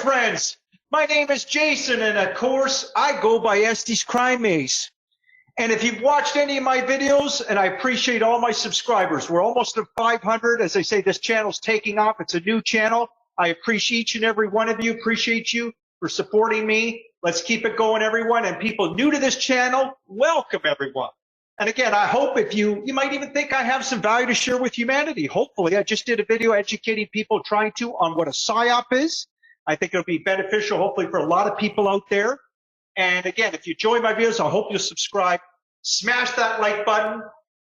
friends. My name is Jason, and of course, I go by ESTEY'S Crime Maze. And if you've watched any of my videos, and I appreciate all my subscribers, we're almost at 500. As I say, this channel's taking off. It's a new channel. I appreciate each and every one of you. Appreciate you for supporting me. Let's keep it going, everyone. And people new to this channel, welcome, everyone. And again, I hope if you might even think I have some value to share with humanity. Hopefully, I just did a video educating people on what a PSYOP is. I think it'll be beneficial, hopefully, for a lot of people out there. And again, if you enjoy my videos, I hope you'll subscribe. Smash that like button,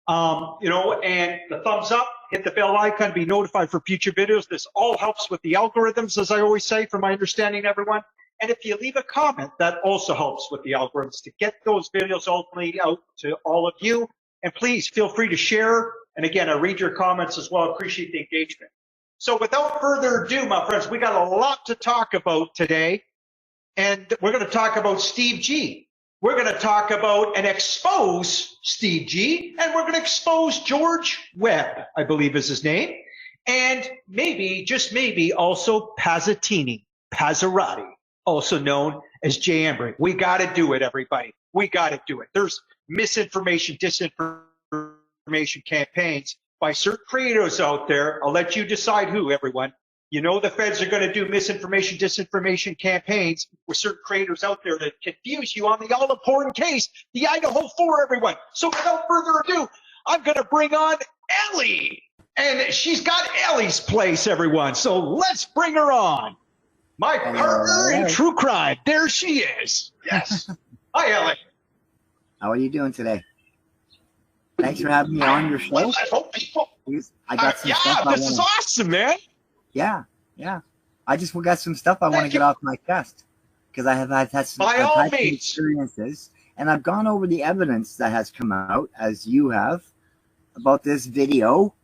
and the thumbs up. Hit the bell icon, be notified for future videos. This all helps with the algorithms, as I always say, from my understanding, everyone. And if you leave a comment, that also helps with the algorithms to get those videos ultimately out to all of you. And please feel free to share. And again, I read your comments as well. Appreciate the engagement. So without further ado, my friends, we got a lot to talk about today. And we're going to talk about Steve G. We're going to talk about and expose Steve G. And we're going to expose George Webb, I believe is his name. And maybe, just maybe, also Pazzarini, also known as EMBREE. We got to do it, everybody. We got to do it. There's misinformation, disinformation campaigns by certain creators out there. I'll let you decide who, everyone. You know the feds are going to do misinformation, disinformation campaigns with certain creators out there to confuse you on the all-important case, the IDAHO4, everyone. So without further ado, I'm going to bring on ELLE. And she's got ELLE's place, everyone. So let's bring her on. My partner in true crime. There she is. Yes. Hi, ELLE. How are you doing today? Thanks for having me on your show. Well, I hope people. I got some stuff. This is awesome, man. Yeah. I just got some stuff I want to get off my chest because I've had some experiences, and I've gone over the evidence that has come out, as you have, about this video,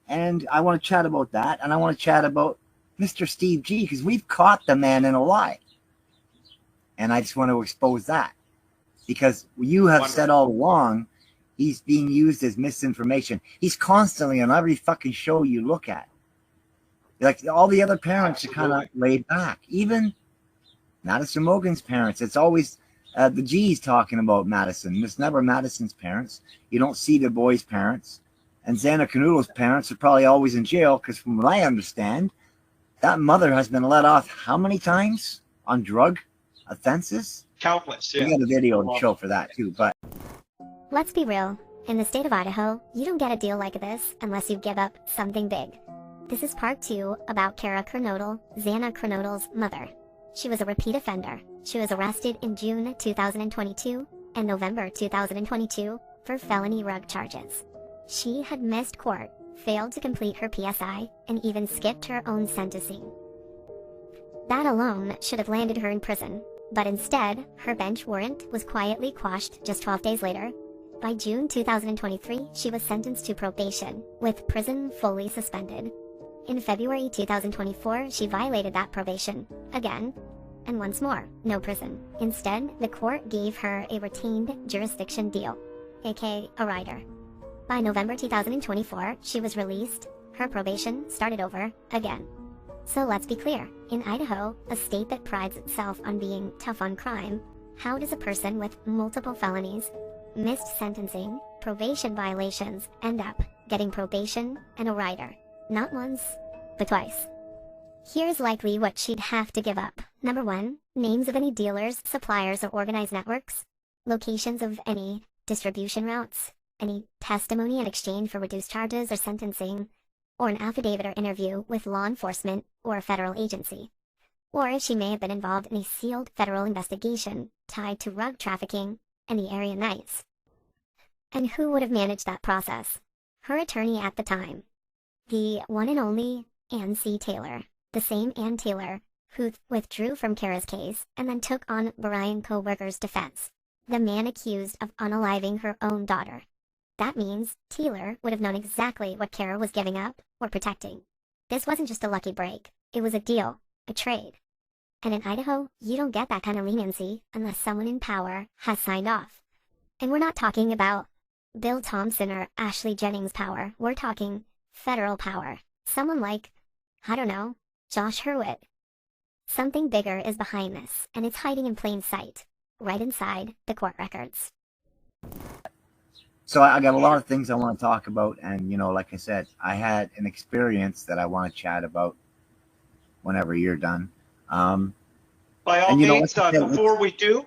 and I want to chat about that, and I want to chat about Mr. Steve G, because we've caught the man in a lie, and I just want to expose that because you have said all along he's being used as misinformation. He's constantly on every fucking show you look at. Like all the other parents are kind of laid back. Even Madison Mogan's parents. It's always the G's talking about Madison. It's never Madison's parents. You don't see the boys' parents. And Xana Kernodle's parents are probably always in jail because from what I understand, that mother has been let off how many times on drug offenses? Countless, yeah. We got a video to show for that too, but let's be real. In the state of Idaho, you don't get a deal like this unless you give up something big. This is part 2 about Cara Kernodle, Xana Kernodle's mother. She was a repeat offender. She was arrested in June 2022 and November 2022 for felony rug charges. She had missed court, failed to complete her PSI, and even skipped her own sentencing. That alone should have landed her in prison, but instead, her bench warrant was quietly quashed just 12 days later. By June 2023, she was sentenced to probation, with prison fully suspended. In February 2024, she violated that probation, again, and once more, no prison. Instead, the court gave her a retained jurisdiction deal, aka a rider. By November 2024, she was released, her probation started over, again. So let's be clear, in Idaho, a state that prides itself on being tough on crime, how does a person with multiple felonies, missed sentencing, probation violations end up getting probation and a rider? Not once, but twice. Here's likely what she'd have to give up. Number 1, names of any dealers, suppliers, or organized networks, locations of any distribution routes, any testimony in exchange for reduced charges or sentencing, or an affidavit or interview with law enforcement or a federal agency. Or if she may have been involved in a sealed federal investigation tied to rug trafficking and the area Knights. And who would have managed that process? Her attorney at the time. The one and only Ann C. Taylor, the same Ann Taylor who withdrew from Cara's case and then took on Brian Koberger's defense, the man accused of unaliving her own daughter. That means Taylor would have known exactly what Cara was giving up or protecting. This wasn't just a lucky break, it was a deal, a trade. And in Idaho, you don't get that kind of leniency unless someone in power has signed off. And we're not talking about Bill Thompson or Ashley Jennings power, we're talking federal power. Someone like, I don't know, Josh Hurwitz. Something bigger is behind this, and it's hiding in plain sight, right inside the court records. So I got a lot of things I want to talk about, and you know, like I said, I had an experience that I want to chat about whenever you're done. By all means, before we do,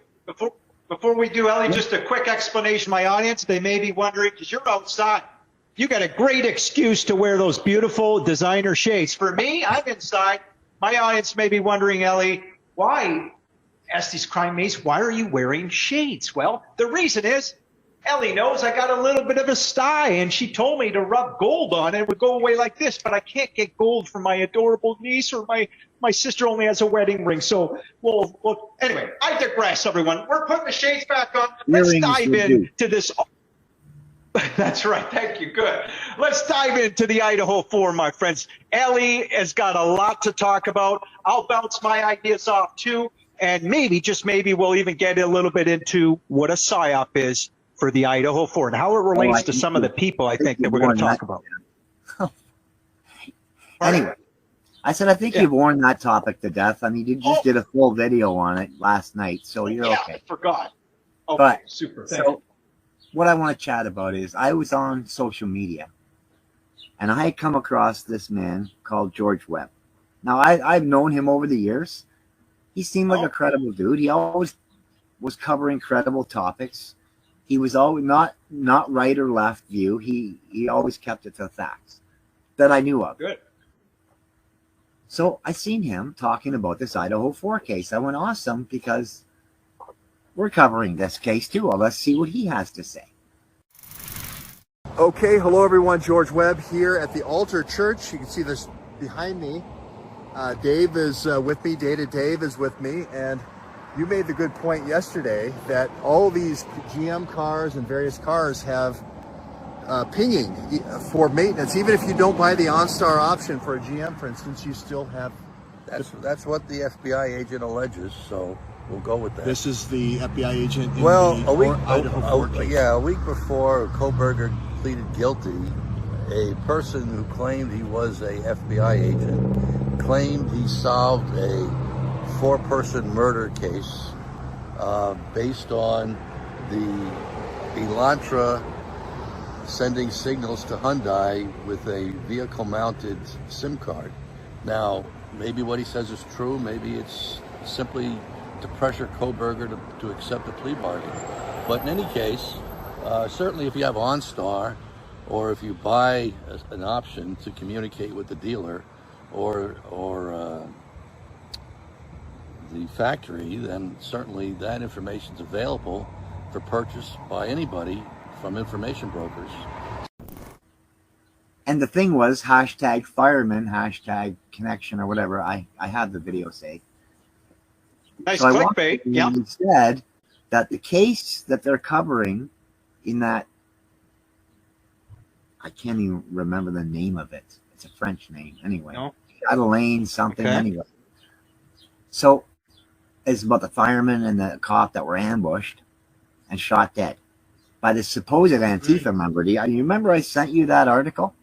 Ellie, just a quick explanation. My audience, they may be wondering, because you're outside, you got a great excuse to wear those beautiful designer shades. For me, I'm inside. My audience may be wondering, Ellie, why, Estes Crime Maze, why are you wearing shades? Well, the reason is, Ellie knows I got a little bit of a sty, and she told me to rub gold on it. It would go away like this, but I can't get gold from my adorable niece, or my sister only has a wedding ring. So, well, anyway, I digress, everyone. We're putting the shades back on. Let's dive into this. That's right. Thank you. Good. Let's dive into the IDAHO4, my friends. Ellie has got a lot to talk about. I'll bounce my ideas off, too, and maybe, just maybe, we'll even get a little bit into what a PSYOP is for the IDAHO4 and how it relates to some of the people I think that we're going to talk about. Anyway, I said I think you've worn that topic to death. I mean, you just did a full video on it last night, so you're okay. I forgot. Okay, but, super. So what I want to chat about is I was on social media, and I had come across this man called George Webb. Now, I've known him over the years. He seemed like a credible dude. He always was covering credible topics. He was always not right or left view. He always kept it to facts that I knew of. Good. So I seen him talking about this IDAHO4 case. I went, awesome, because we're covering this case too. Well, let's see what he has to say. Okay, hello everyone. George Webb here at the Altar Church. You can see this behind me. Dave is with me. Dave is with me, and you made the good point yesterday that all these GM cars and various cars have pinging for maintenance. Even if you don't buy the OnStar option for a GM, for instance, you still have... That's what the FBI agent alleges, so we'll go with that. This is the FBI agent in a week before Koberger pleaded guilty, a person who claimed he was a FBI agent claimed he solved a 4-person murder case based on the Elantra sending signals to Hyundai with a vehicle-mounted SIM card. Now, maybe what he says is true. Maybe it's simply to pressure Koberger to accept a plea bargain. But in any case, certainly if you have OnStar, or if you buy an option to communicate with the dealer or the factory, then certainly that information is available for purchase by anybody from information brokers. And the thing was, hashtag fireman, hashtag connection, or whatever. I have the video saved. Nice clickbait. Yeah. He said that the case that they're covering in that, I can't even remember the name of it. It's a French name anyway. No. Chatelaine something Okay. Anyway. So it's about the fireman and the cop that were ambushed and shot dead by the supposed Antifa member. Do you remember I sent you that article?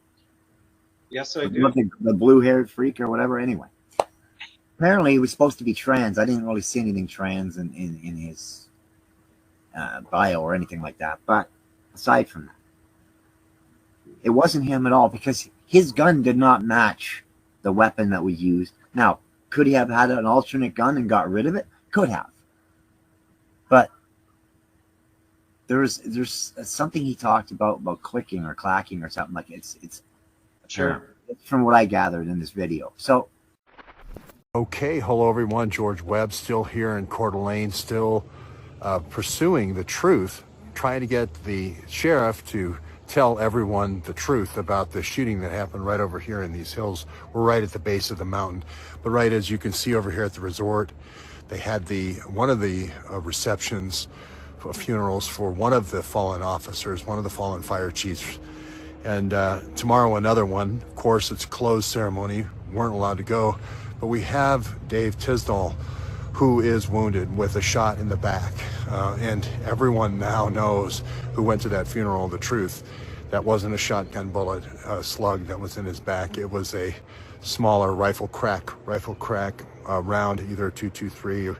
Yes, I do. The blue-haired freak or whatever. Anyway, apparently he was supposed to be trans. I didn't really see anything trans in his bio or anything like that. But aside from that, it wasn't him at all, because his gun did not match the weapon that was used. Now, could he have had an alternate gun and got rid of it? Could have. But there's something he talked about clicking or clacking or something like it's Sure. From what I gathered in this video. So, Okay, hello everyone. George Webb still here in Coeur d'Alene, still pursuing the truth, trying to get the sheriff to tell everyone the truth about the shooting that happened right over here in these hills. We're right at the base of the mountain, but right as you can see over here at the resort, they had one of the receptions, funerals for one of the fallen officers, one of the fallen fire chiefs. And tomorrow another one. Of course, it's a closed ceremony, weren't allowed to go, but we have Dave Tisdall, who is wounded with a shot in the back. And everyone now knows, who went to that funeral, the truth, That wasn't a shotgun bullet, slug that was in his back. It was a smaller rifle crack round, either a 223,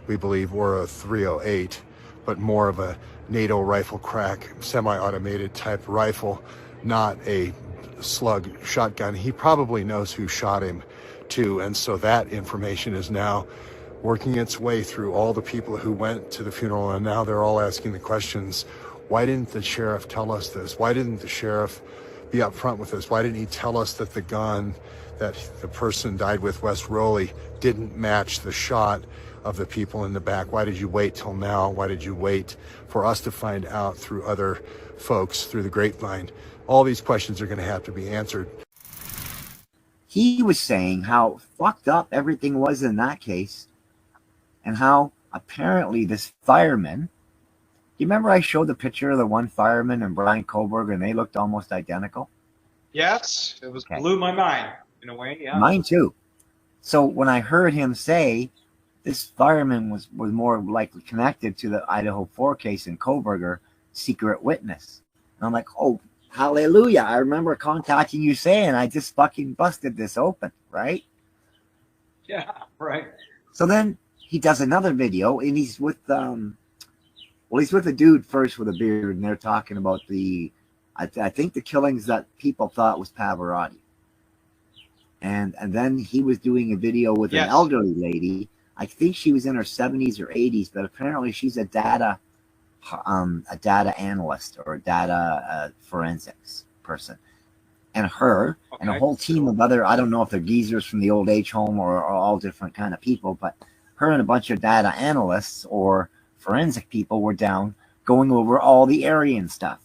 we believe, or a 308, but more of a NATO rifle crack, semi-automated type rifle, not a slug shotgun. He probably knows who shot him too, and so that information is now working its way through all the people who went to the funeral, and now they're all asking the questions. Why didn't the sheriff tell us this? Why didn't the sheriff be upfront with us? Why didn't he tell us that the gun that the person died with, West Rowley, didn't match the shot of the people in the back? Why did you wait till now? Why did you wait for us to find out through other folks, through the grapevine? All these questions are going to have to be answered. He was saying how fucked up everything was in that case, and how apparently this fireman, you remember I showed the picture of the one fireman and Brian Kohlberg, and they looked almost identical? Yes, it was blew my mind in a way. Yeah, mine too. So when I heard him say this fireman was more likely connected to the IDAHO4 case in Kohlberger, secret witness, and I'm like, oh, hallelujah! I remember contacting you saying I just fucking busted this open, right? Yeah, right. So then he does another video, and he's with he's with a dude first with a beard, and they're talking about I think the killings that people thought was Pavarotti. And then he was doing a video with an elderly lady. I think she was in her 70s or 80s, but apparently she's a data analyst or a data forensics person. And her and a whole team of other, I don't know if they're geezers from the old age home or all different kind of people, but her and a bunch of data analysts or forensic people were down going over all the Aryan stuff.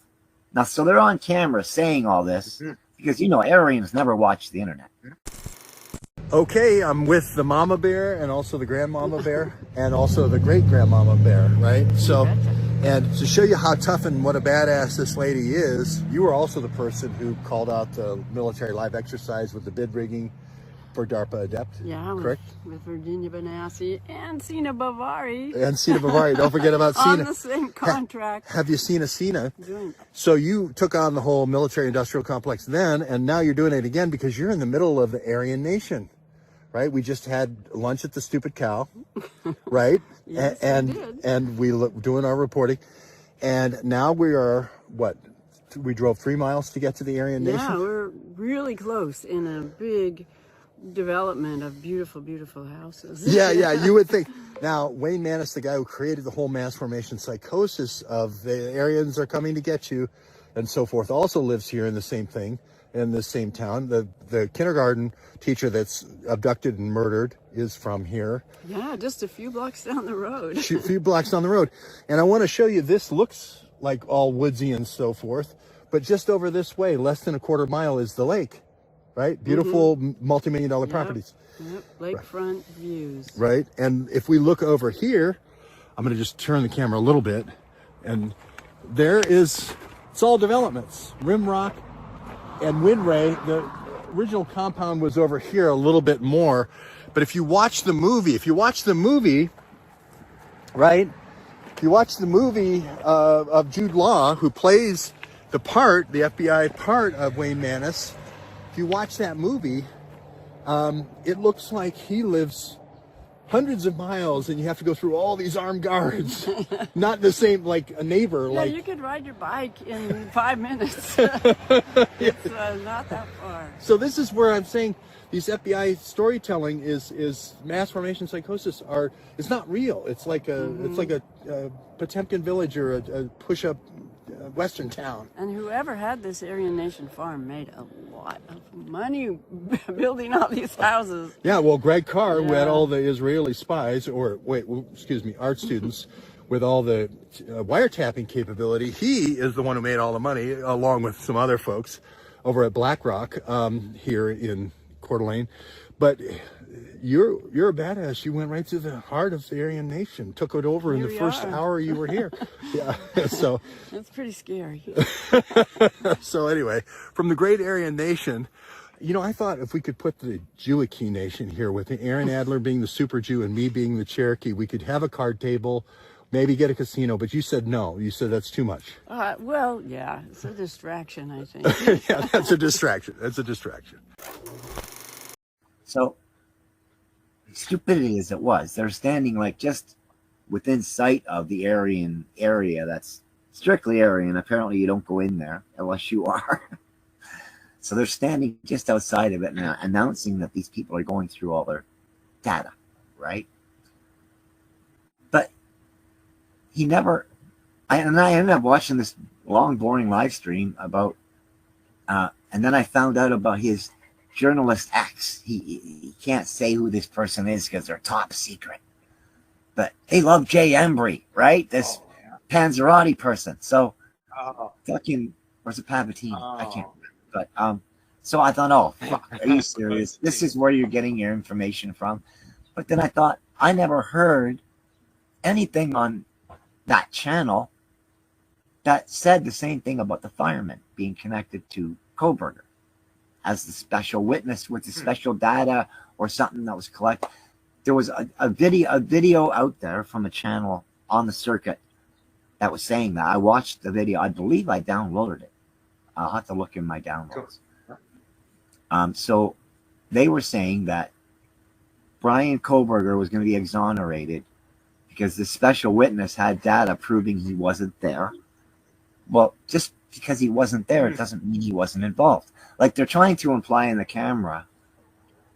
Now, so they're on camera saying all this because, you know, Aryans never watch the internet. Okay, I'm with the mama bear and also the grandmama bear and also the great grandmama bear, right? So, and to show you how tough and what a badass this lady is, you were also the person who called out the military live exercise with the bid rigging for DARPA Adept, correct? With Virginia Benassi and Sina Bavari. And Sina Bavari, don't forget about Sina. On the same contract. Have you seen a Sina? So you took on the whole military industrial complex then, and now you're doing it again because you're in the middle of the Aryan Nation, right? We just had lunch at the Stupid Cow, right? Yes, and we doing our reporting, and now we are what? We drove 3 miles to get to the Aryan Nation. Yeah, we're really close in a big development of beautiful, beautiful houses. Yeah, you would think. Now, Wayne Maness, the guy who created the whole mass formation psychosis of the Aryans are coming to get you and so forth, also lives here in the same thing, in the same town. The kindergarten teacher that's abducted and murdered is from here. Yeah, just a few blocks down the road. A few blocks down the road. And I want to show you, this looks like all woodsy and so forth, but just over this way, less than a quarter mile, is the lake. Right? Beautiful multi-million-dollar properties. Yep. Lakefront views. Right? And if we look over here, I'm going to just turn the camera a little bit, and there is, it's all developments. Rimrock and Windray. The original compound was over here a little bit more, but if you watch the movie, right? If you watch the movie of Jude Law, who plays the part, the FBI part of Wayne Maness, if you watch that movie, it looks like he lives hundreds of miles and you have to go through all these armed guards. Not the same, like a neighbor. Yeah, like you could ride your bike in 5 minutes. It's not that far. So this is where I'm saying these FBI storytelling is mass formation psychosis it's not real. It's like a Potemkin village or a push-up western town. And whoever had this Aryan Nation farm made a lot of money building all these houses. Yeah, well, Greg Carr, who had all the Israeli spies, art students, with all the wiretapping capability, he is the one who made all the money, along with some other folks over at BlackRock here in Coeur d'Alene. But you're a badass. You went right to the heart of the Aryan Nation, took it over in the first hour you were here. Yeah, so that's pretty scary. So anyway, from the great Aryan Nation, you know, I thought if we could put the Jewiki Nation here with Aaron Adler being the super Jew and me being the Cherokee, we could have a card table maybe get a casino, but you said no. You said that's too much. Well, yeah, it's a distraction, I think. Yeah, that's a distraction. That's a distraction. So, stupidity as it was, they're standing like just within sight of the Aryan area that's strictly Aryan. Apparently, you don't go in there unless you are. So they're standing just outside of it and announcing that these people are going through all their data, right? But he never, I ended up watching this long, boring live stream about, and then I found out about his journalist X. He can't say who this person is because they're top secret. But they love Jay Embry, right? This Panzerotti person. So, fucking, where's the Palpatine? I can't remember. But, so I thought, oh, fuck, are you serious? This is where you're getting your information from. But then I thought, I never heard anything on that channel that said the same thing about the firemen being connected to Kohberger as the special witness with the special data or something that was collected. There was a video out there from a channel on the circuit that was saying that. I watched the video. I believe I downloaded it. I'll have to look in my downloads. So they were saying that Brian Kohberger was going to be exonerated because the special witness had data proving he wasn't there. Well, just because he wasn't there, it doesn't mean he wasn't involved. Like they're trying to imply in the camera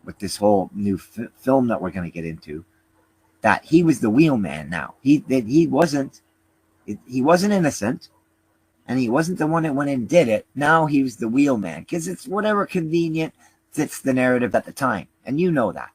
with this whole new film that we're going to get into that he was the wheelman now. He wasn't innocent. And he wasn't the one that went and did it. Now he was the wheelman because it's whatever convenient fits the narrative at the time. And you know that.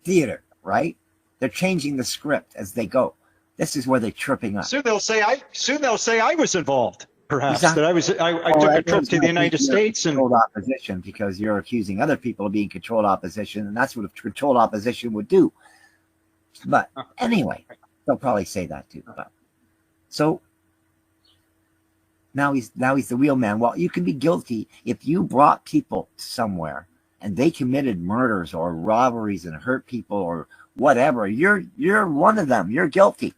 Theater, right? They're changing the script as they go. This is where they're tripping up. Soon they'll say I was involved. Perhaps exactly. That I took a trip to the United States and controlled opposition because you're accusing other people of being controlled opposition, and that's what a controlled opposition would do. But anyway, they'll probably say that too. But so. Now he's the wheelman. Well, you can be guilty if you brought people somewhere and they committed murders or robberies and hurt people or whatever. You're one of them. You're guilty.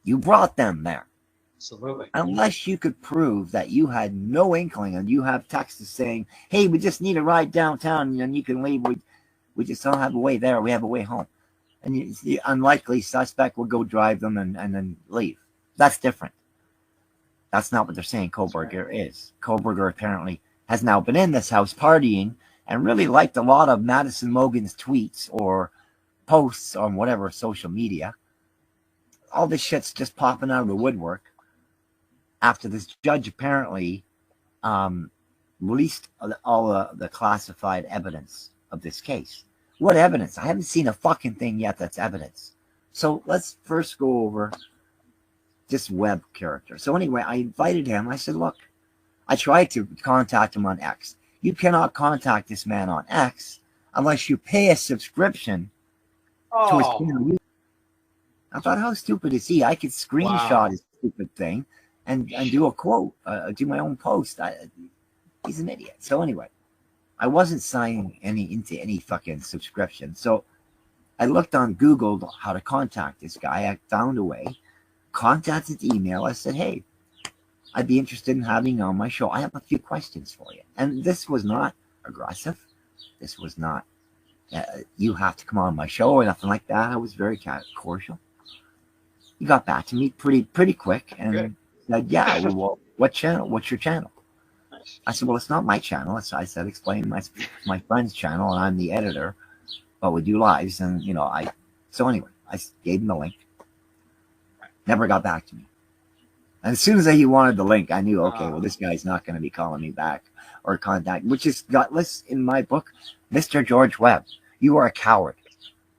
You brought them there. Absolutely. Unless you could prove that you had no inkling and you have texts saying, "Hey, we just need a ride downtown and you can leave. We just don't have a way there. We have a way home." And the unlikely suspect will go drive them and then leave. That's different. That's not what they're saying Kohberger is. Kohberger apparently has now been in this house partying and really liked a lot of Madison Mogan's tweets or posts on whatever social media. All this shit's just popping out of the woodwork after this judge apparently released all the classified evidence of this case. What evidence? I haven't seen a fucking thing yet that's evidence. So let's first go over this Webb character. So anyway, I invited him. I said, look, I tried to contact him on X. You cannot contact this man on X unless you pay a subscription to his channel. I thought, how stupid is he? I could screenshot his stupid thing and do a quote, do my own post. He's an idiot. So anyway, I wasn't signing into any fucking subscription. So I looked on Google how to contact this guy. I found a way. Contacted email. I said, hey, I'd be interested in having you on my show. I have a few questions for you. And this was not aggressive. This was not, you have to come on my show or nothing like that. I was very cordial. He got back to me pretty quick and said, yeah, well, what channel? What's your channel? I said, well, it's not my channel. I said, explain my friend's channel and I'm the editor, but we do lives. And, so anyway, I gave him the link. Never got back to me. And as soon as he wanted the link, I knew, okay, well, this guy's not going to be calling me back or contact, which is gutless in my book. Mr. George Webb, you are a coward.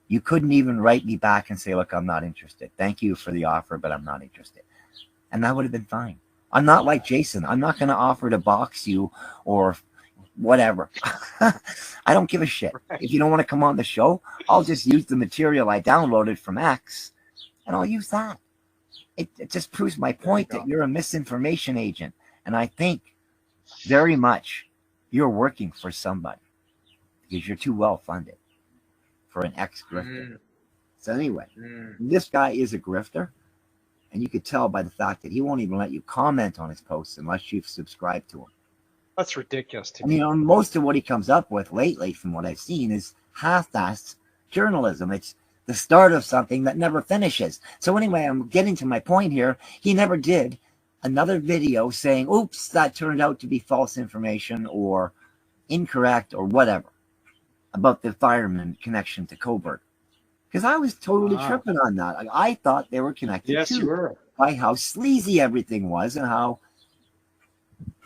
You couldn't even write me back and say, look, I'm not interested. Thank you for the offer, but I'm not interested. And that would have been fine. I'm not like Jason. I'm not going to offer to box you or whatever. I don't give a shit. If you don't want to come on the show, I'll just use the material I downloaded from X and I'll use that. It just proves my point that you're a misinformation agent. And I think very much you're working for somebody because you're too well funded for an ex-grifter. So anyway, this guy is a grifter. And you could tell by the fact that he won't even let you comment on his posts unless you've subscribed to him. That's ridiculous to and, me. You know, most of what he comes up with lately, from what I've seen, is half-assed journalism. It's the start of something that never finishes. So anyway, I'm getting to my point here. He never did another video saying, oops, that turned out to be false information or incorrect or whatever about the fireman connection to Coburg. Because I was totally tripping on that. I thought they were connected Yes, you were. by how sleazy everything was and how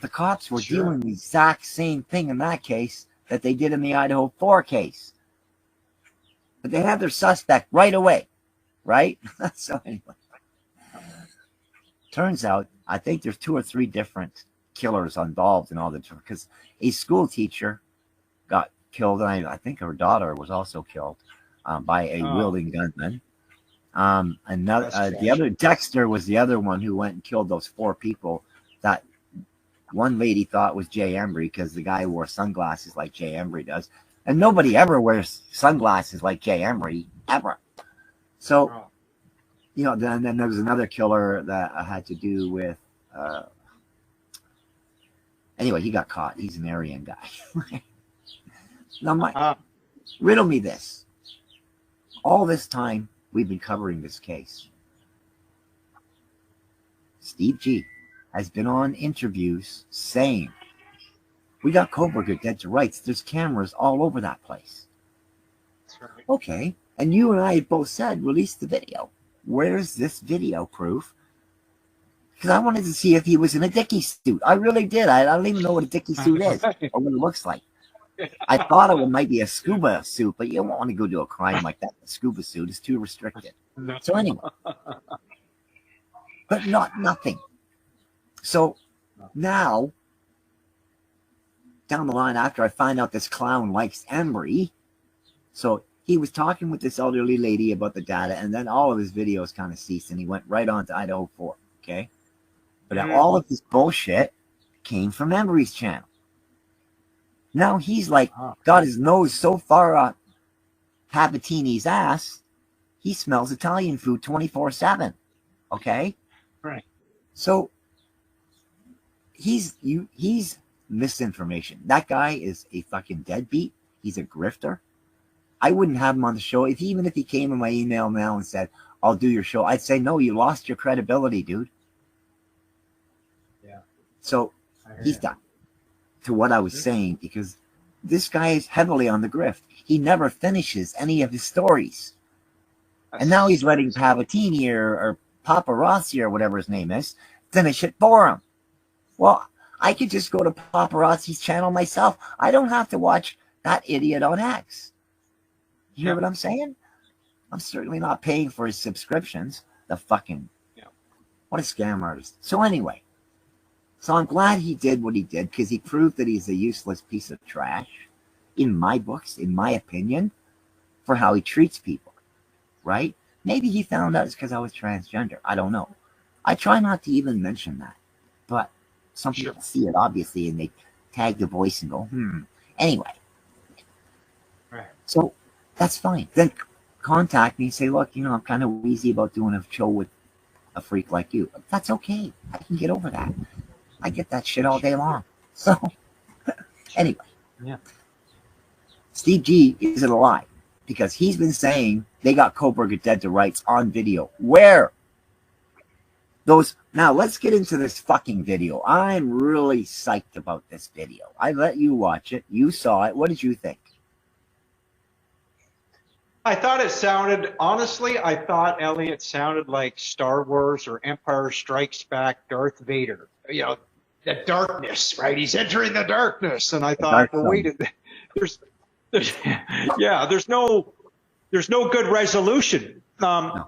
the cops were doing the exact same thing in that case that they did in the IDAHO4 case. But they had their suspect right away, right? So anyway, turns out, I think there's 2 or 3 different killers involved in all the, because a school teacher got killed, and I think her daughter was also killed by a wielding gunman. The other, Dexter was the other one who went and killed those 4 people that one lady thought was Jay Embry because the guy wore sunglasses like Jay Embry does. And nobody ever wears sunglasses like Jay Embry, ever. So, you know, then there was another killer that had to do with, anyway, he got caught. He's an Aryan guy. Now, riddle me this. All this time we've been covering this case, Steve G has been on interviews saying, we got Koberger dead to rights. There's cameras all over that place. That's right. Okay. And you and I both said, release the video. Where's this video proof? Because I wanted to see if he was in a Dickie suit. I really did. I don't even know what a Dickie suit is or what it looks like. I thought it might be a scuba suit, but you don't want to go do a crime like that. A scuba suit is too restricted. So anyway. But nothing. So now, down the line, after I find out this clown likes EMBREE, so he was talking with this elderly lady about the data, and then all of his videos kind of ceased, and he went right on to IDAHO4, okay? But all of this bullshit came from EMBREE's channel. Now he's like, got his nose so far up Habatini's ass, he smells Italian food 24/7, okay? Right. So he's misinformation. That guy is a fucking deadbeat. He's a grifter. I wouldn't have him on the show. Even if he came in my email now and said, I'll do your show, I'd say, no, you lost your credibility, dude. Yeah. So he's done. To what I was saying, because this guy is heavily on the grift. He never finishes any of his stories. And now he's letting Pavatini or Paparazzi or whatever his name is finish it for him. Well, I could just go to Paparazzi's channel myself. I don't have to watch that idiot on X. You hear what I'm saying? I'm certainly not paying for his subscriptions. The fucking, what a scam artist. So anyway, so I'm glad he did what he did, because he proved that he's a useless piece of trash, in my books, in my opinion, for how he treats people, right? Maybe he found out it's because I was transgender. I don't know. I try not to even mention that, but some people see it, obviously, and they tag the voice and go, Anyway. Right. So that's fine. Then contact me and say, look, you know, I'm kind of wheezy about doing a show with a freak like you. That's okay. I can get over that. I get that shit all day long. So, anyway. Yeah. Steve G isn't alive because he's been saying they got Koberger dead to rights on video. Where? Now, let's get into this fucking video. I'm really psyched about this video. I let you watch it. You saw it. What did you think? I thought it sounded, honestly, I thought, Elliot, sounded like Star Wars or Empire Strikes Back Darth Vader. You know, the darkness, right? He's entering the darkness. And I thought, well, wait, there's no good resolution.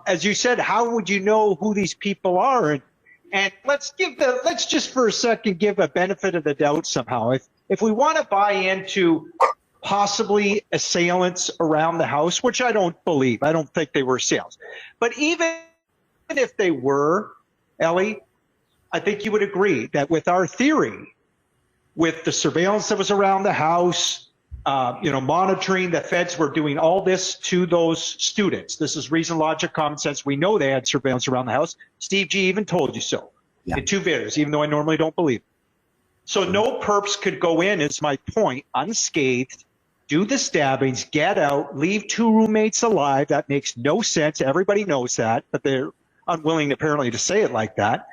As you said, how would you know who these people are? And let's just for a second give a benefit of the doubt somehow. If we want to buy into possibly assailants around the house, which I don't believe, I don't think they were assailants. But even if they were, Ellie, I think you would agree that with our theory, with the surveillance that was around the house, monitoring. The feds were doing all this to those students. This is reason, logic, common sense. We know they had surveillance around the house. Steve G even told you so in 2 videos, even though I normally don't believe it. So no perps could go in, is my point, unscathed, do the stabbings, get out, leave 2 roommates alive. That makes no sense. Everybody knows that, but they're unwilling apparently to say it like that.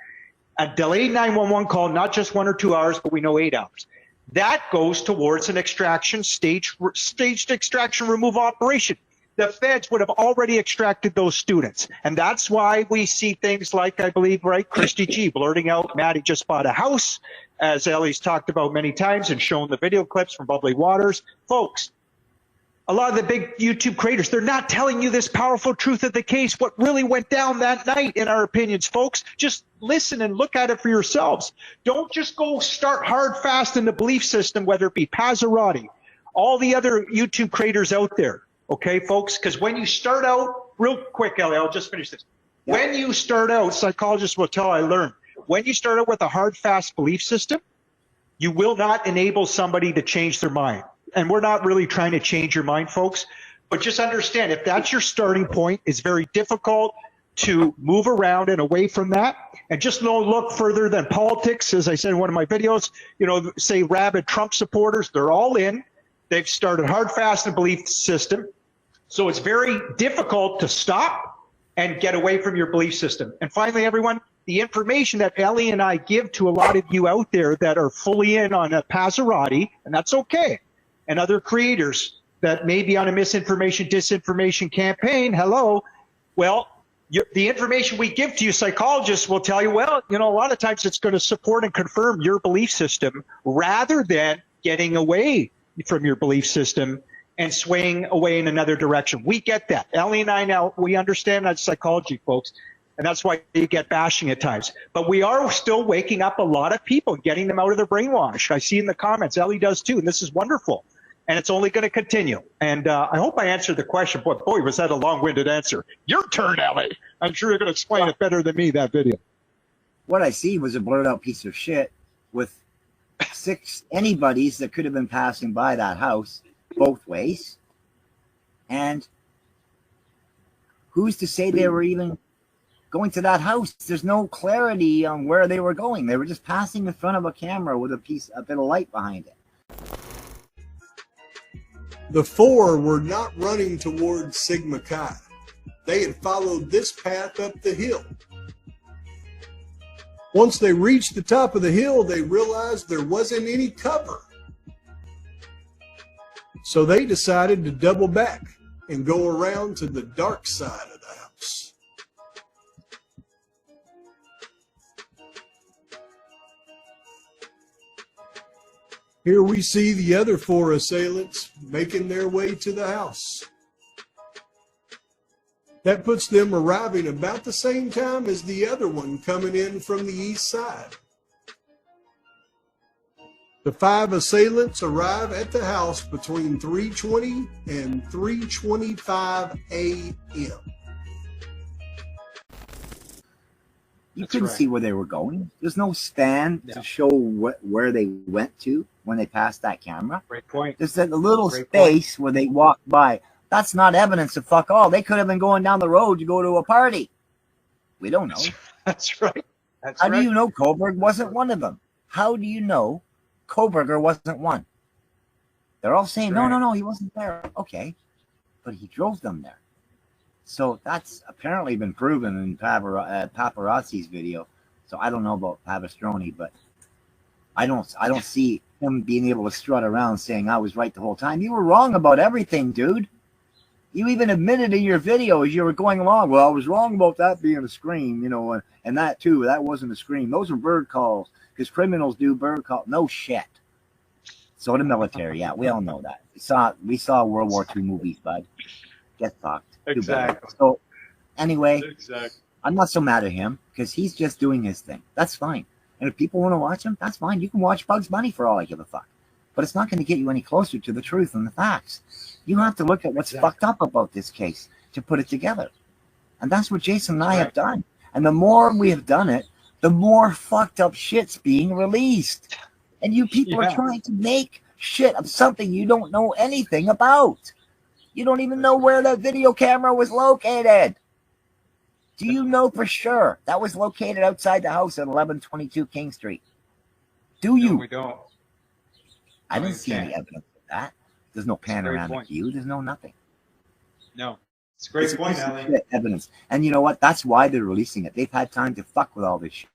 A delayed 911 call, not just 1 or 2 hours, but we know 8 hours. That goes towards an staged extraction removal operation. The feds would have already extracted those students. And that's why we see things like, I believe, right, Christy G blurting out, Maddie just bought a house, as Ellie's talked about many times and shown the video clips from Bubbly Waters. Folks, a lot of the big YouTube creators, they're not telling you this powerful truth of the case, what really went down that night, in our opinions, folks. Just listen and look at it for yourselves. Don't just go start hard, fast in the belief system, whether it be Pazzarotti, all the other YouTube creators out there, okay, folks? Because when you start out, real quick, Ellie, I'll just finish this. Yeah. When you start out, psychologists will tell I learned, when you start out with a hard, fast belief system, you will not enable somebody to change their mind. And we're not really trying to change your mind, folks, but just understand if that's your starting point, it's very difficult to move around and away from that. And just don't look further than politics. As I said in one of my videos, say rabid Trump supporters, they're all in. They've started hard, fast, and belief system. So it's very difficult to stop and get away from your belief system. And finally, everyone, the information that Ellie and I give to a lot of you out there that are fully in on a Pazzarotti, and that's okay, and other creators that may be on a misinformation, disinformation campaign, hello, well, the information we give to you, psychologists will tell you, well, a lot of times it's going to support and confirm your belief system rather than getting away from your belief system and swaying away in another direction. We get that. Ellie and I now, we understand that psychology, folks, and that's why you get bashing at times. But we are still waking up a lot of people, getting them out of their brainwash. I see in the comments, Ellie does too, and this is wonderful. And it's only going to continue. And I hope I answered the question. But boy, was that a long-winded answer. Your turn, Ellie. I'm sure you're going to explain it better than me, that video. What I see was a blurred-out piece of shit with 6 anybodies that could have been passing by that house both ways. And who's to say they were even going to that house? There's no clarity on where they were going. They were just passing in front of a camera with a bit of light behind it. The 4 were not running towards Sigma Chi. They had followed this path up the hill. Once they reached the top of the hill, they realized there wasn't any cover. So they decided to double back and go around to the dark side of the house. Here we see the other 4 assailants making their way to the house. That puts them arriving about the same time as the other one coming in from the east side. The 5 assailants arrive at the house between 3:20 and 3:25 a.m. You couldn't see where they were going. There's no span to show where they went to when they passed that camera. Great point. There's a little space where they walked by. That's not evidence of fuck all. They could have been going down the road to go to a party. We don't know. That's right. How do you know Kohlberg wasn't one of them? How do you know Kohlberger wasn't one? They're all saying, no, he wasn't there. Okay, but he drove them there. So that's apparently been proven in Paparazzi's video. So I don't know about Papastroni, but I don't see him being able to strut around saying I was right the whole time. You were wrong about everything, dude. You even admitted in your video as you were going along, well, I was wrong about that being a scream, and that too, that wasn't a scream. Those are bird calls, because criminals do bird calls. No shit. So the military, yeah, we all know that. We saw World War II movies, bud. Get fucked. Exactly. So anyway, I'm not so mad at him because he's just doing his thing. That's fine. And if people want to watch him, that's fine. You can watch Bugs Bunny for all I give a fuck. But it's not going to get you any closer to the truth and the facts. You have to look at what's fucked up about this case to put it together. And that's what Jason and I have done. And the more we have done it, the more fucked up shit's being released. And you people are trying to make shit of something you don't know anything about. You don't even know where that video camera was located. Do you know for sure that was located outside the house at 1122 King Street? Do you? No, we don't. I didn't see any evidence of that. There's no panoramic view. There's no nothing. No. It's a great point, Ellie. Evidence. And you know what? That's why they're releasing it. They've had time to fuck with all this shit.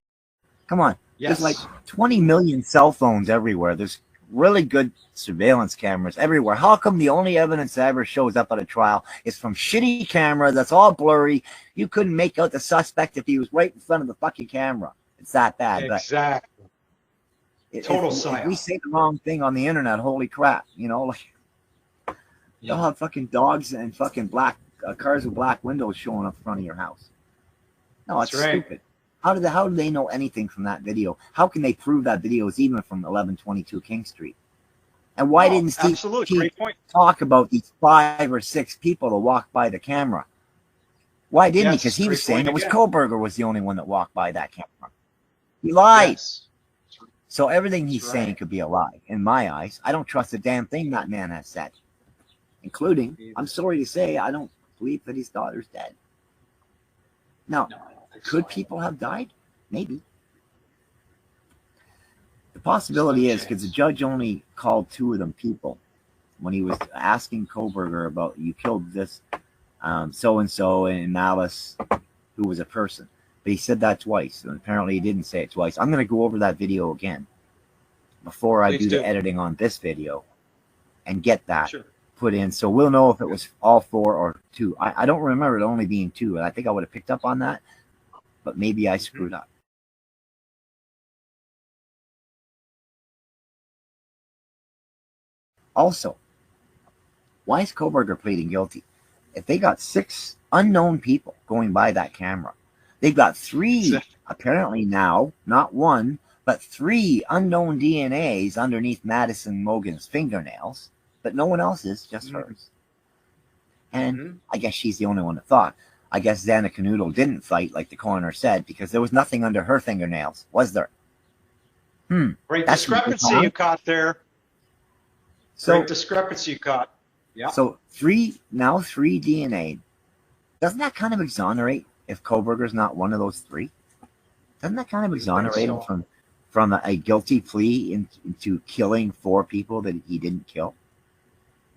Come on. Yes. There's like 20 million cell phones everywhere. There's really good surveillance cameras everywhere. How come the only evidence that ever shows up at a trial is from shitty camera that's all blurry? You couldn't make out the suspect if he was right in front of the fucking camera. It's that bad. Exactly. Total psyop. If we say the wrong thing on the internet, holy crap. You know, like they'll have fucking dogs and fucking black cars with black windows showing up in front of your house. No, it's stupid. How do they know anything from that video? How can they prove that video is even from 1122 King Street? And why didn't Steve talk about these 5 or 6 people that walked by the camera? Why didn't he? Because he was saying it was Kohlberger was the only one that walked by that camera. He lied. Yes. So everything he's saying could be a lie. In my eyes, I don't trust a damn thing that man has said. Including, I'm sorry to say, I don't believe that his daughter's dead. Now, could people have died? Maybe. The possibility is because the judge only called 2 of them people when he was asking Kohlberger about, you killed this so-and-so in malice, who was a person. But he said that twice, and apparently he didn't say it twice. I'm going to go over that video again before I do the editing on this video and get that put in. So we'll know if it was all 4 or 2. I don't remember it only being 2, and I think I would have picked up on that, but maybe I screwed up. Also, why is Kohlberger pleading guilty? If they got 6 unknown people going by that camera, they've got 3, apparently now, not 1, but 3 unknown DNAs underneath Madison Mogan's fingernails, but no one else's, just hers. And I guess she's the only one that thought. I guess Xana Kernodle didn't fight like the coroner said because there was nothing under her fingernails, was there? Great discrepancy you caught there. Great discrepancy you caught. Yeah. So 3 DNA. Doesn't that kind of exonerate if Kohlberger's not one of those 3? Doesn't that kind of exonerate him from a guilty plea into killing 4 people that he didn't kill?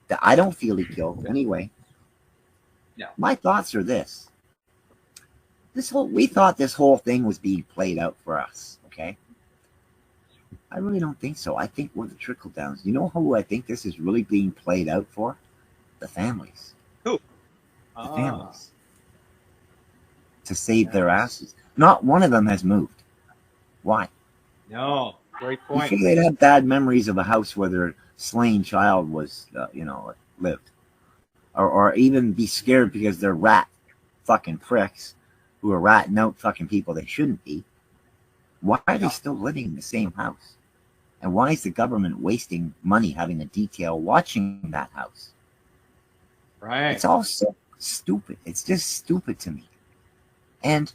That I don't feel he killed anyway. No. My thoughts are this. We thought this whole thing was being played out for us, okay? I really don't think so. I think we're the trickle downs. You know who I think this is really being played out for? The families. Who? The families. To save their asses. Not one of them has moved. Why? No, great point. You think they'd have bad memories of a house where their slain child was, lived. Or even be scared because they're rat fucking pricks who are ratting out fucking people they shouldn't be. Why are they still living in the same house? And why is the government wasting money having a detail watching that house? Right. It's all so stupid. It's just stupid to me. And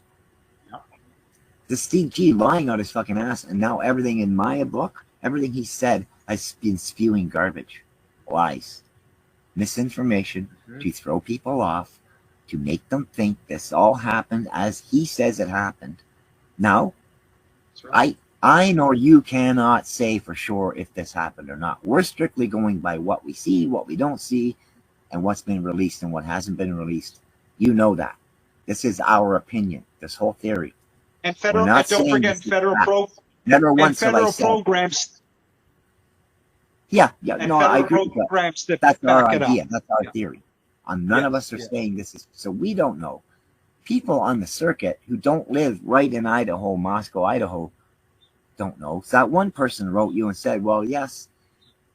the Steve G lying on his fucking ass, and now everything in my book, everything he said has been spewing garbage, lies, misinformation to throw people off, to make them think this all happened as he says it happened. Now, I nor you cannot say for sure if this happened or not. We're strictly going by what we see, what we don't see, and what's been released and what hasn't been released. You know that. This is our opinion, this whole theory. And don't forget federal programs. Yeah, no, I agree. That's our idea. That's our theory. None of us are saying this is, so we don't know. People on the circuit who don't live right in Idaho, Moscow, Idaho, don't know. So that one person wrote you and said, well, yes,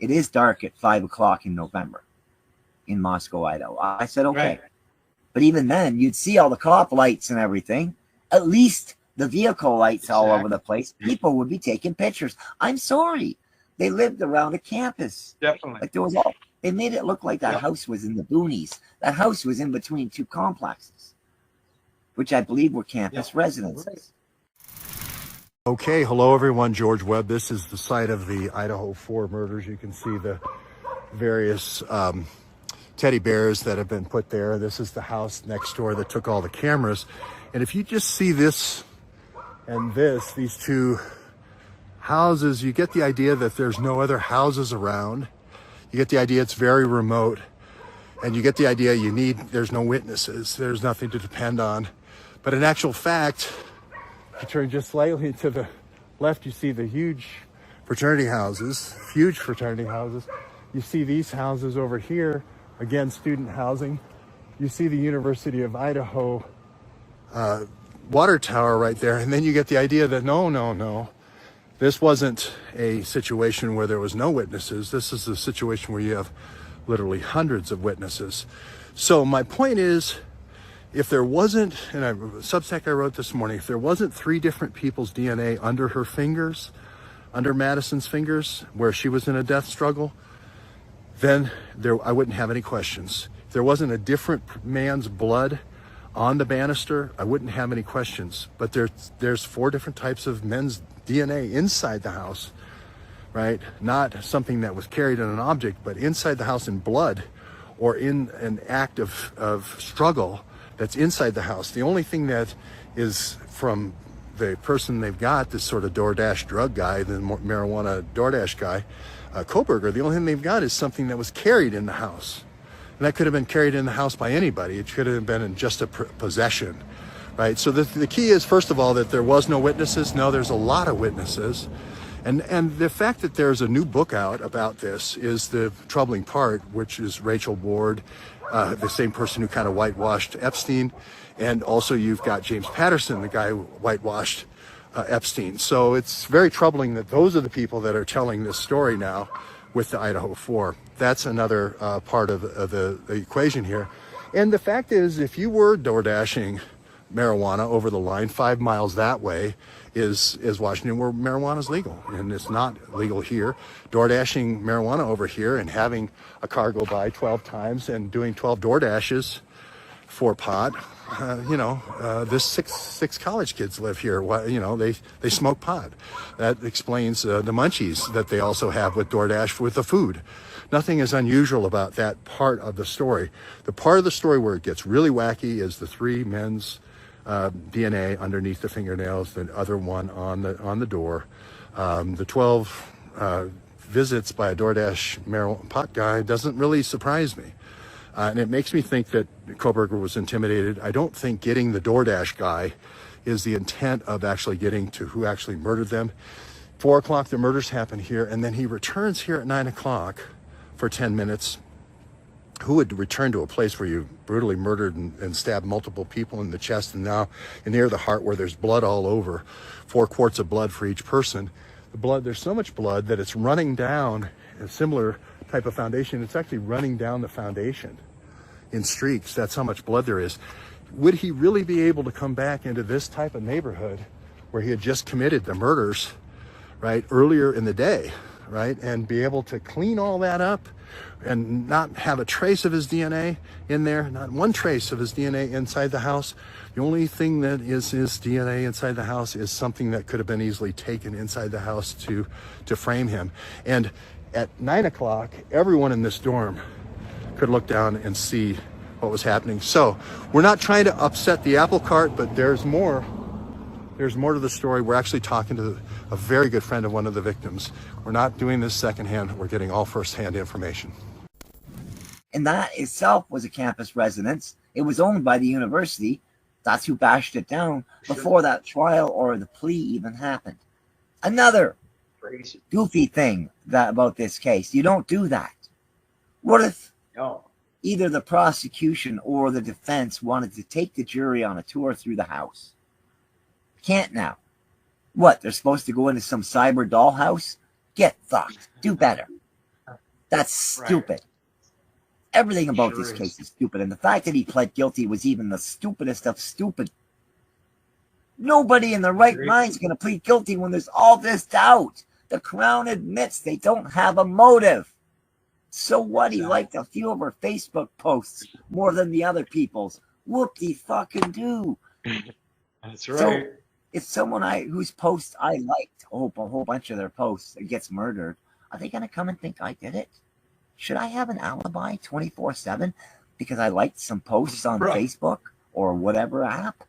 it is dark at 5 o'clock in November in Moscow, Idaho. I said, okay. Right. But even then, you'd see all the cop lights and everything. At least the vehicle lights all over the place. People would be taking pictures. I'm sorry. They lived around a campus. Definitely. Like there was all, they made it look like that house was in the boonies. That house was in between 2 complexes, which I believe were campus residences. Okay, hello everyone, George Webb. This is the site of the IDAHO4 murders. You can see the various teddy bears that have been put there. This is the house next door that took all the cameras. And if you just see this and this, these two houses, you get the idea that there's no other houses around. You get the idea it's very remote. And you get the idea there's no witnesses. There's nothing to depend on. But in actual fact, if you turn just slightly to the left, you see the huge fraternity houses. You see these houses over here, again, student housing. You see the University of Idaho water tower right there. And then you get the idea that no. This wasn't a situation where there was no witnesses. This is a situation where you have literally hundreds of witnesses. So my point is, if there wasn't, and Substack I wrote this morning, if there wasn't 3 different people's DNA under her fingers, under Madison's fingers, where she was in a death struggle, then I wouldn't have any questions. If there wasn't a different man's blood on the banister, I wouldn't have any questions. But there's 4 different types of men's DNA inside the house, right? Not something that was carried in an object, but inside the house in blood or in an act of struggle that's inside the house. The only thing that is from the person they've got, this sort of DoorDash drug guy, the marijuana DoorDash guy, Koberger, the only thing they've got is something that was carried in the house. And that could have been carried in the house by anybody. It could have been in just a possession, right? So the key is, first of all, that there was no witnesses. No, there's a lot of witnesses. And the fact that there's a new book out about this is the troubling part, which is Rachel Ward, the same person who kind of whitewashed Epstein. And also you've got James Patterson, the guy who whitewashed Epstein. So it's very troubling that those are the people that are telling this story now with the IDAHO4. That's another part of the equation here. And the fact is, if you were door dashing marijuana over the line 5 miles that way is Washington, where marijuana is legal, and it's not legal here. Door dashing marijuana over here and having a car go by 12 times and doing 12 door dashes for pot, this six college kids live here. They smoke pot. That explains the munchies that they also have with DoorDash with the food. Nothing is unusual about that part of the story. The part of the story where it gets really wacky is the 3 men's DNA underneath the fingernails, the other one on the door, the 12 visits by a DoorDash marijuana pot guy doesn't really surprise me. And it makes me think that Koberger was intimidated. I don't think getting the DoorDash guy is the intent of actually getting to who actually murdered them. 4 o'clock, the murders happen here, and then he returns here at 9 o'clock for 10 minutes. Who would return to a place where you brutally murdered and stabbed multiple people in the chest and now near the heart where there's blood all over, 4 quarts of blood for each person? The blood, there's so much blood that it's running down a similar type of foundation. It's actually running down the foundation in streaks. That's how much blood there is. Would he really be able to come back into this type of neighborhood where he had just committed the murders, right, earlier in the day, right, and be able to clean all that up and not have a trace of his DNA in there, not one trace of his DNA inside the house? The only thing that is his DNA inside the house is something that could have been easily taken inside the house to frame him. And at 9 o'clock, everyone in this dorm could look down and see what was happening. So we're not trying to upset the apple cart, but there's more. There's more to the story. We're actually talking to a very good friend of one of the victims. We're not doing this secondhand. We're getting all firsthand information. And that itself was a campus residence. It was owned by the university. That's who bashed it down before that trial or the plea even happened. Another crazy goofy thing about this case. You don't do that. What if either the prosecution or the defense wanted to take the jury on a tour through the house? Can't now. What, they're supposed to go into some cyber dollhouse? Get fucked. Do better. That's stupid. Right. Everything about this case is stupid, and the fact that he pled guilty was even the stupidest of stupid. Nobody in their right mind is going to plead guilty when there's all this doubt. The Crown admits they don't have a motive. So what? He liked a few of her Facebook posts more than the other people's. Whoop-de-fucking-do. That's right. So If someone whose post I liked, a whole bunch of their posts, gets murdered, are they going to come and think I did it? Should I have an alibi 24/7 because I liked some posts on Facebook or whatever app?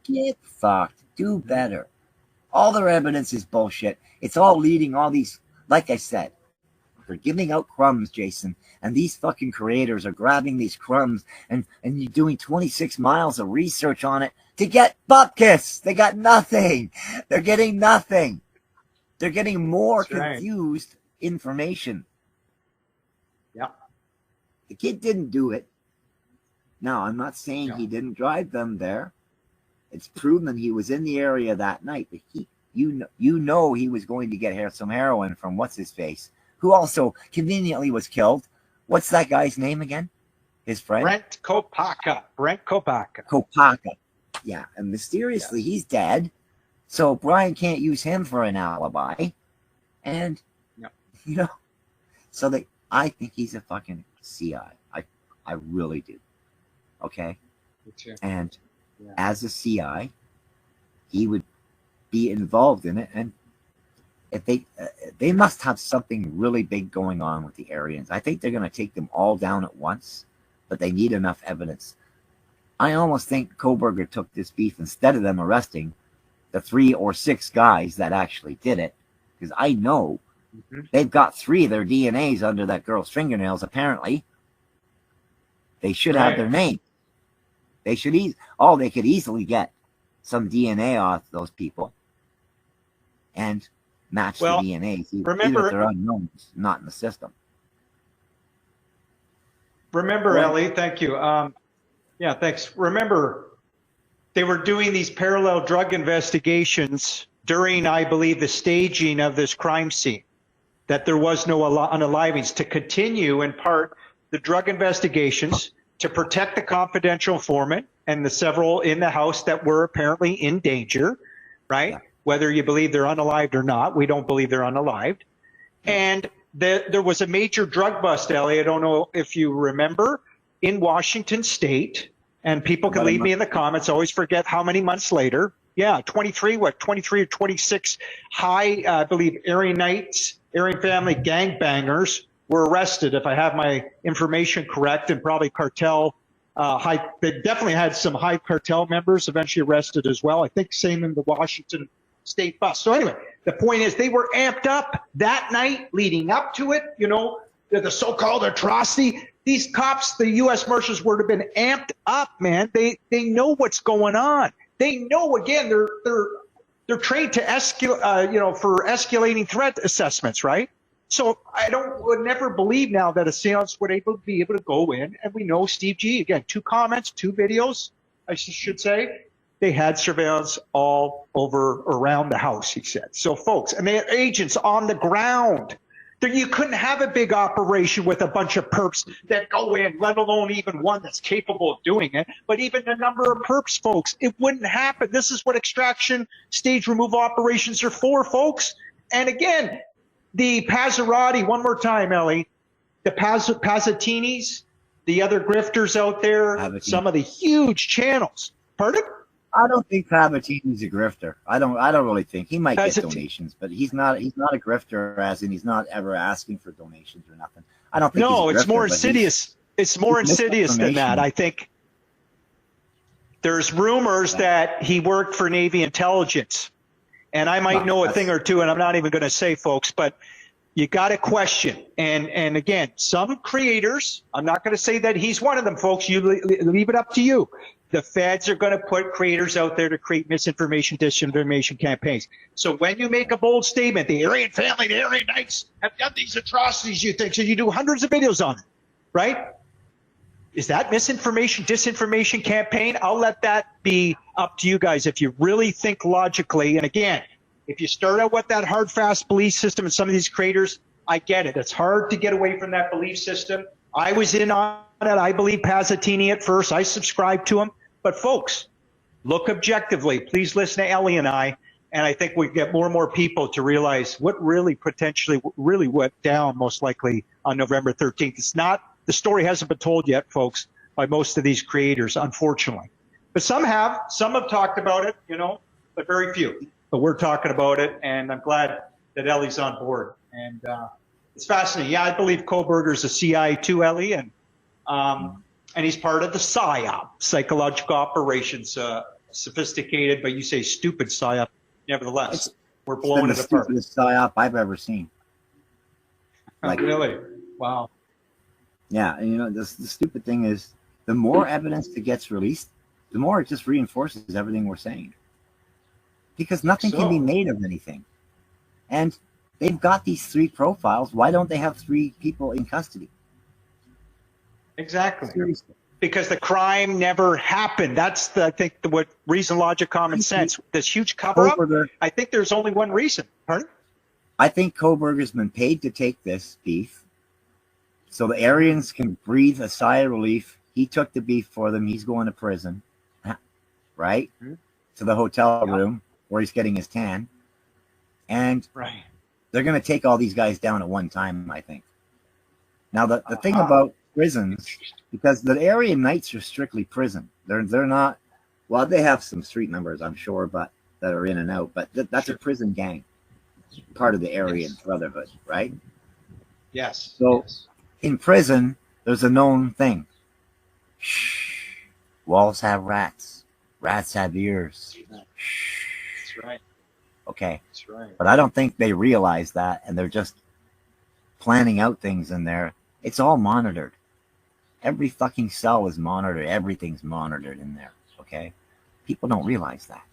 Get fucked. Do better. All their evidence is bullshit. It's all leading all these, like I said, they're giving out crumbs, Jason, and these fucking creators are grabbing these crumbs and you're doing 26 miles of research on it to get bupkis. They got nothing. They're getting nothing. They're getting more confused information. Yeah. The kid didn't do it. Now, I'm not saying he didn't drive them there. It's proven he was in the area that night, but you know he was going to get some heroin from what's his face, who also conveniently was killed. What's that guy's name again? His friend? Brent Kopaka. Kopaka. Yeah, and mysteriously he's dead. So Brian can't use him for an alibi. And, you know, so I think he's a fucking CI. I really do. Okay? And as a CI, he would be involved in it, and if they must have something really big going on with the Aryans. I think they're going to take them all down at once, but they need enough evidence. I almost think Kohberger took this beef instead of them arresting the 3 or 6 guys that actually did it, because I know they've got 3 of their DNAs under that girl's fingernails. Apparently, they should have their name. They should they could easily get some DNA off those people and match the DNA. Remember, if they're unknowns, not in the system. Remember, Ellie, thank you. Yeah, thanks. Remember, they were doing these parallel drug investigations during, I believe, the staging of this crime scene, that there was no unalivings, to continue in part the drug investigations, to protect the confidential informant and the several in the house that were apparently in danger, right? Yeah. Whether you believe they're unalived or not, we don't believe they're unalived. And there was a major drug bust, Ellie. I don't know if you remember, in Washington State, and people can leave me in the comments. I always forget how many months later. Yeah, 23 or 26 high, I believe, Aryan family gangbangers were arrested, if I have my information correct, and probably cartel, they definitely had some high cartel members eventually arrested as well. I think same in the Washington State bus. So anyway, the point is they were amped up that night leading up to it, you know, the so-called atrocity. These cops, the U.S. Marshals, would have been amped up, man. They know what's going on. They know, again, they're trained to for escalating threat assessments, right? So I would never believe now that a seance would be able to go in, and we know Steve G, again, 2 comments, 2 videos, I should say, they had surveillance all over around the house, he said. So folks, and they had agents on the ground. You couldn't have a big operation with a bunch of perps that go in, let alone even one that's capable of doing it. But even the number of perps, folks, it wouldn't happen. This is what extraction stage removal operations are for, folks. And again, the Pazzarotti, one more time, Ellie, the Pazzatinis, the other grifters out there, some of the huge channels. Pardon? I don't think Pavatini's a grifter. I don't really think he might get donations, but he's not a grifter, as in he's not ever asking for donations or nothing. I don't think. No, he's a grifter, it's more insidious. It's more insidious than that. I think there's rumors that he worked for Navy intelligence, and I might know a thing or two, and I'm not even going to say, folks, but you got to question. And again, some creators, I'm not going to say that he's one of them, folks. You leave it up to you. The feds are going to put creators out there to create misinformation, disinformation campaigns. So when you make a bold statement, the Aryan family, the Aryan Knights have done these atrocities, you think, so you do hundreds of videos on it, right? Is that misinformation, disinformation campaign? I'll let that be up to you guys if you really think logically. And again, if you start out with that hard, fast belief system and some of these creators, I get it. It's hard to get away from that belief system. I was in on it. I believe Pazzatini at first. I subscribed to him. But folks, look objectively. Please listen to Ellie and I. And I think we get more and more people to realize what really went down most likely on November 13th. It's not, the story hasn't been told yet, folks, by most of these creators, unfortunately. But some have talked about it, you know. but very few. But we're talking about it, and I'm glad that Ellie's on board. And it's fascinating. Yeah, I believe Kohlberger's a CI too, Ellie, and he's part of the PSYOP, psychological operations, sophisticated, but you say stupid PSYOP. Nevertheless, we're blowing it apart. It's the stupidest PSYOP I've ever seen. Like, really? Wow. Yeah, and you know, the stupid thing is, the more evidence that gets released, the more it just reinforces everything we're saying. Because nothing can be made of anything. And they've got these 3 profiles. Why don't they have 3 people in custody? Exactly. Seriously. Because the crime never happened. That's I think what reason, logic, common sense. This huge cover-up, I think there's only one reason. Pardon? I think Kohlberger's been paid to take this beef so the Aryans can breathe a sigh of relief. He took the beef for them. He's going to prison, right? Mm-hmm. To the hotel room where he's getting his tan. And they're going to take all these guys down at one time, I think. Now, the thing about prisons, because the Aryan Knights are strictly prison. They're not, well, they have some street members, I'm sure, but that are in and out. But that's a prison gang, part of the Aryan Brotherhood, right? Yes. So in prison, there's a known thing. Shh. Walls have rats. Rats have ears. Shh. That's right. Okay. That's right. But I don't think they realize that, and they're just planning out things in there. It's all monitored. Every fucking cell is monitored. Everything's monitored in there. Okay. People don't realize that.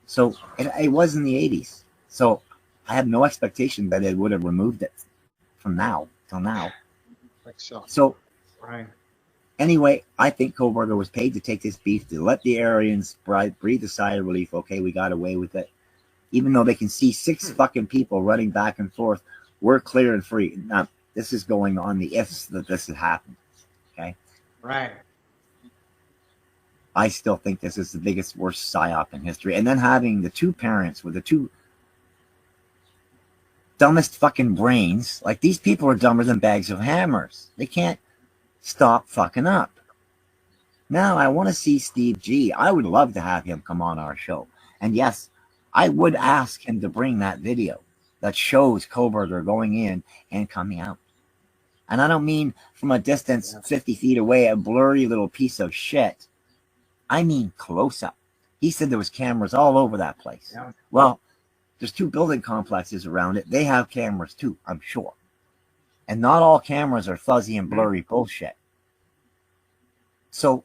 So it was in the 80s. So I have no expectation that it would have removed it from now till now. Like so. So right. Anyway, I think Kohlberger was paid to take this beef to let the Aryans breathe a sigh of relief. Okay, we got away with it. Even though they can see 6 fucking people running back and forth, we're clear and free. Now, this is going on the ifs that this has happened. Okay? Right. I still think this is the biggest, worst PSYOP in history. And then having the 2 parents with the 2 dumbest fucking brains. Like, these people are dumber than bags of hammers. They can't stop fucking up. Now, I want to see Steve G. I would love to have him come on our show. And yes, I would ask him to bring that video that shows Kohlberger going in and coming out. And I don't mean from a distance 50 feet away, a blurry little piece of shit. I mean close up. He said there was cameras all over that place. Yeah. Well, there's 2 building complexes around it. They have cameras too, I'm sure. And not all cameras are fuzzy and blurry bullshit. So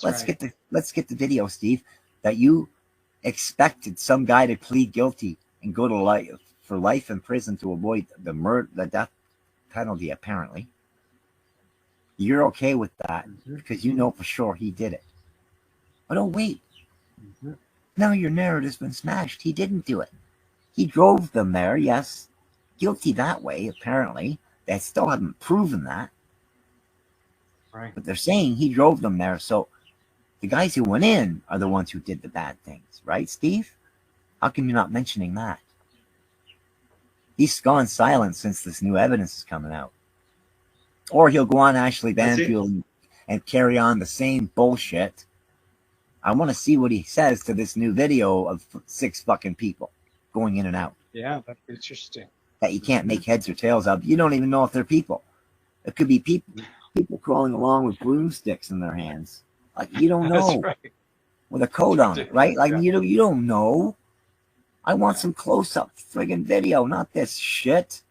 let's get the video, Steve, that you expected some guy to plead guilty and go to life in prison to avoid the death penalty, apparently. You're okay with that because you know for sure he did it. But oh, wait. Now your narrative's been smashed. He didn't do it. He drove them there, yes. Guilty that way, apparently. They still haven't proven that. Right. But they're saying he drove them there. So the guys who went in are the ones who did the bad things. Right, Steve? How come you're not mentioning that? He's gone silent since this new evidence is coming out. Or he'll go on Ashley Banfield and carry on the same bullshit. I want to see what he says to this new video of 6 fucking people going in and out. Yeah, that's interesting. That you can't make heads or tails of. You don't even know if they're people. It could be people crawling along with broomsticks in their hands. Like, you don't know. That's right. With a coat on it, right? Like, you don't know. I want some close-up friggin' video, not this shit.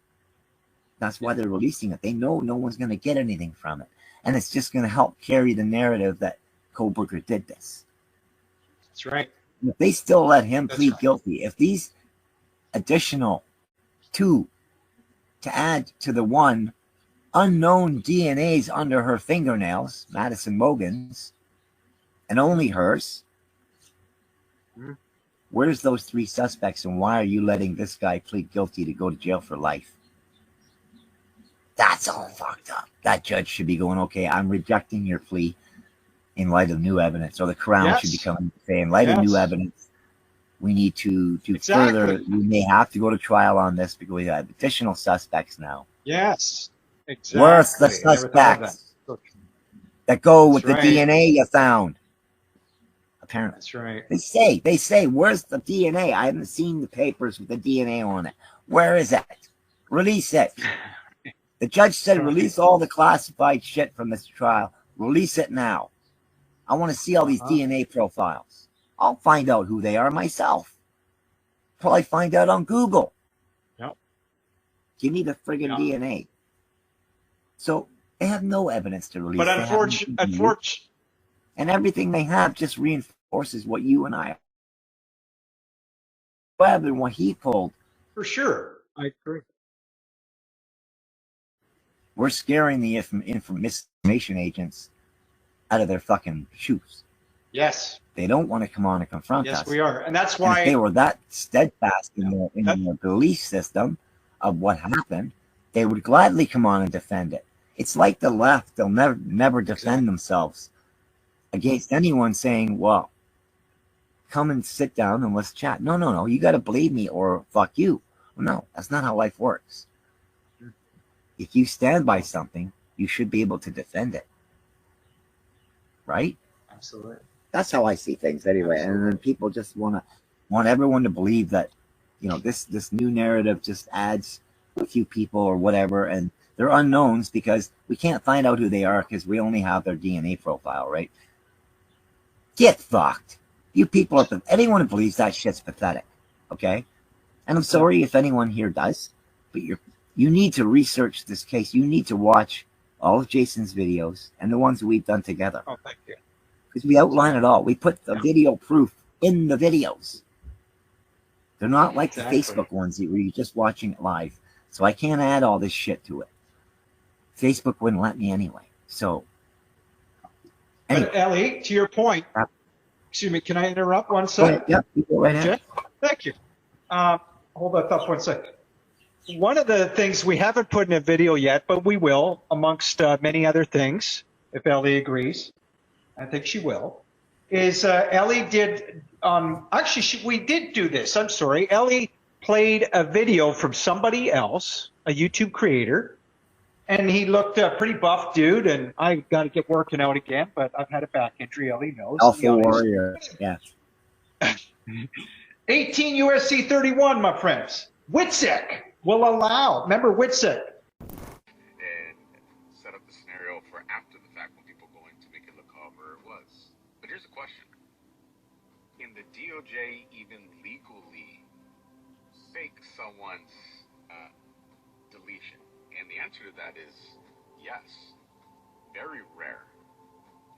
That's why they're releasing it. They know no one's going to get anything from it. And it's just going to help carry the narrative that Kohlberger did this. That's right. If they still let him plead guilty, if these additional 2 to add to the 1 unknown DNAs under her fingernails, Madison Mogan's, and only hers, where's those 3 suspects and why are you letting this guy plead guilty to go to jail for life? That's all fucked up. That judge should be going, okay, I'm rejecting your plea in light of new evidence, or the Crown should be coming to say, in light of new evidence, we need to do further. We may have to go to trial on this because we have additional suspects now. Yes, exactly. Where's the suspects that go with the DNA you found? apparently. That's right. They say, where's the DNA? I haven't seen the papers with the DNA on it. Where is it? Release it. The judge said, release all the classified shit from this trial. Release it now. I want to see all these DNA profiles. I'll find out who they are myself. Probably find out on Google. Yep. Give me the friggin' DNA. So they have no evidence to release. But unfortunately, and everything they have just reinforces what you and I, Webb, and what he pulled. For sure, I agree. We're scaring the information agents out of their fucking shoes. Yes. They don't want to come on and confront us. Yes, we are. And that's why... if they were that steadfast in their belief system of what happened, they would gladly come on and defend it. It's like the left. They'll never defend themselves against anyone saying, well, come and sit down and let's chat. No. You got to believe me or fuck you. Well, no, that's not how life works. If you stand by something, you should be able to defend it. Right? Absolutely. That's how I see things anyway. Absolutely. And then people just want everyone to believe that, you know, this new narrative just adds a few people or whatever, and they're unknowns because we can't find out who they are because we only have their DNA profile, right? Get fucked. You people are anyone who believes that shit's pathetic. Okay? And I'm sorry if anyone here does, but you need to research this case. You need to watch all of Jason's videos and the ones we've done together. Oh, thank you. Because we outline it all. We put the video proof in the videos. They're not like the Facebook ones where you're just watching it live. So I can't add all this shit to it. Facebook wouldn't let me anyway. So, anyway. But Ellie, to your point, excuse me, can I interrupt 1 second? Yep, you go right ahead. Thank you. Hold that thought 1 second. One of the things we haven't put in a video yet, but we will, amongst many other things, if Ellie agrees, I think she will, is Ellie did, actually, we did do this. I'm sorry. Ellie played a video from somebody else, a YouTube creator, and he looked a pretty buff dude, and I got to get working out again, but I've had a back injury. Ellie knows. Alpha Warrior, yeah. 18 U.S.C. 31, my friends. WITSEC will allow, remember WITSEC. And set up the scenario for after the fact when people go in to make it look however it was. But here's a question. Can the DOJ even legally fake someone's deletion? And the answer to that is yes. Very rare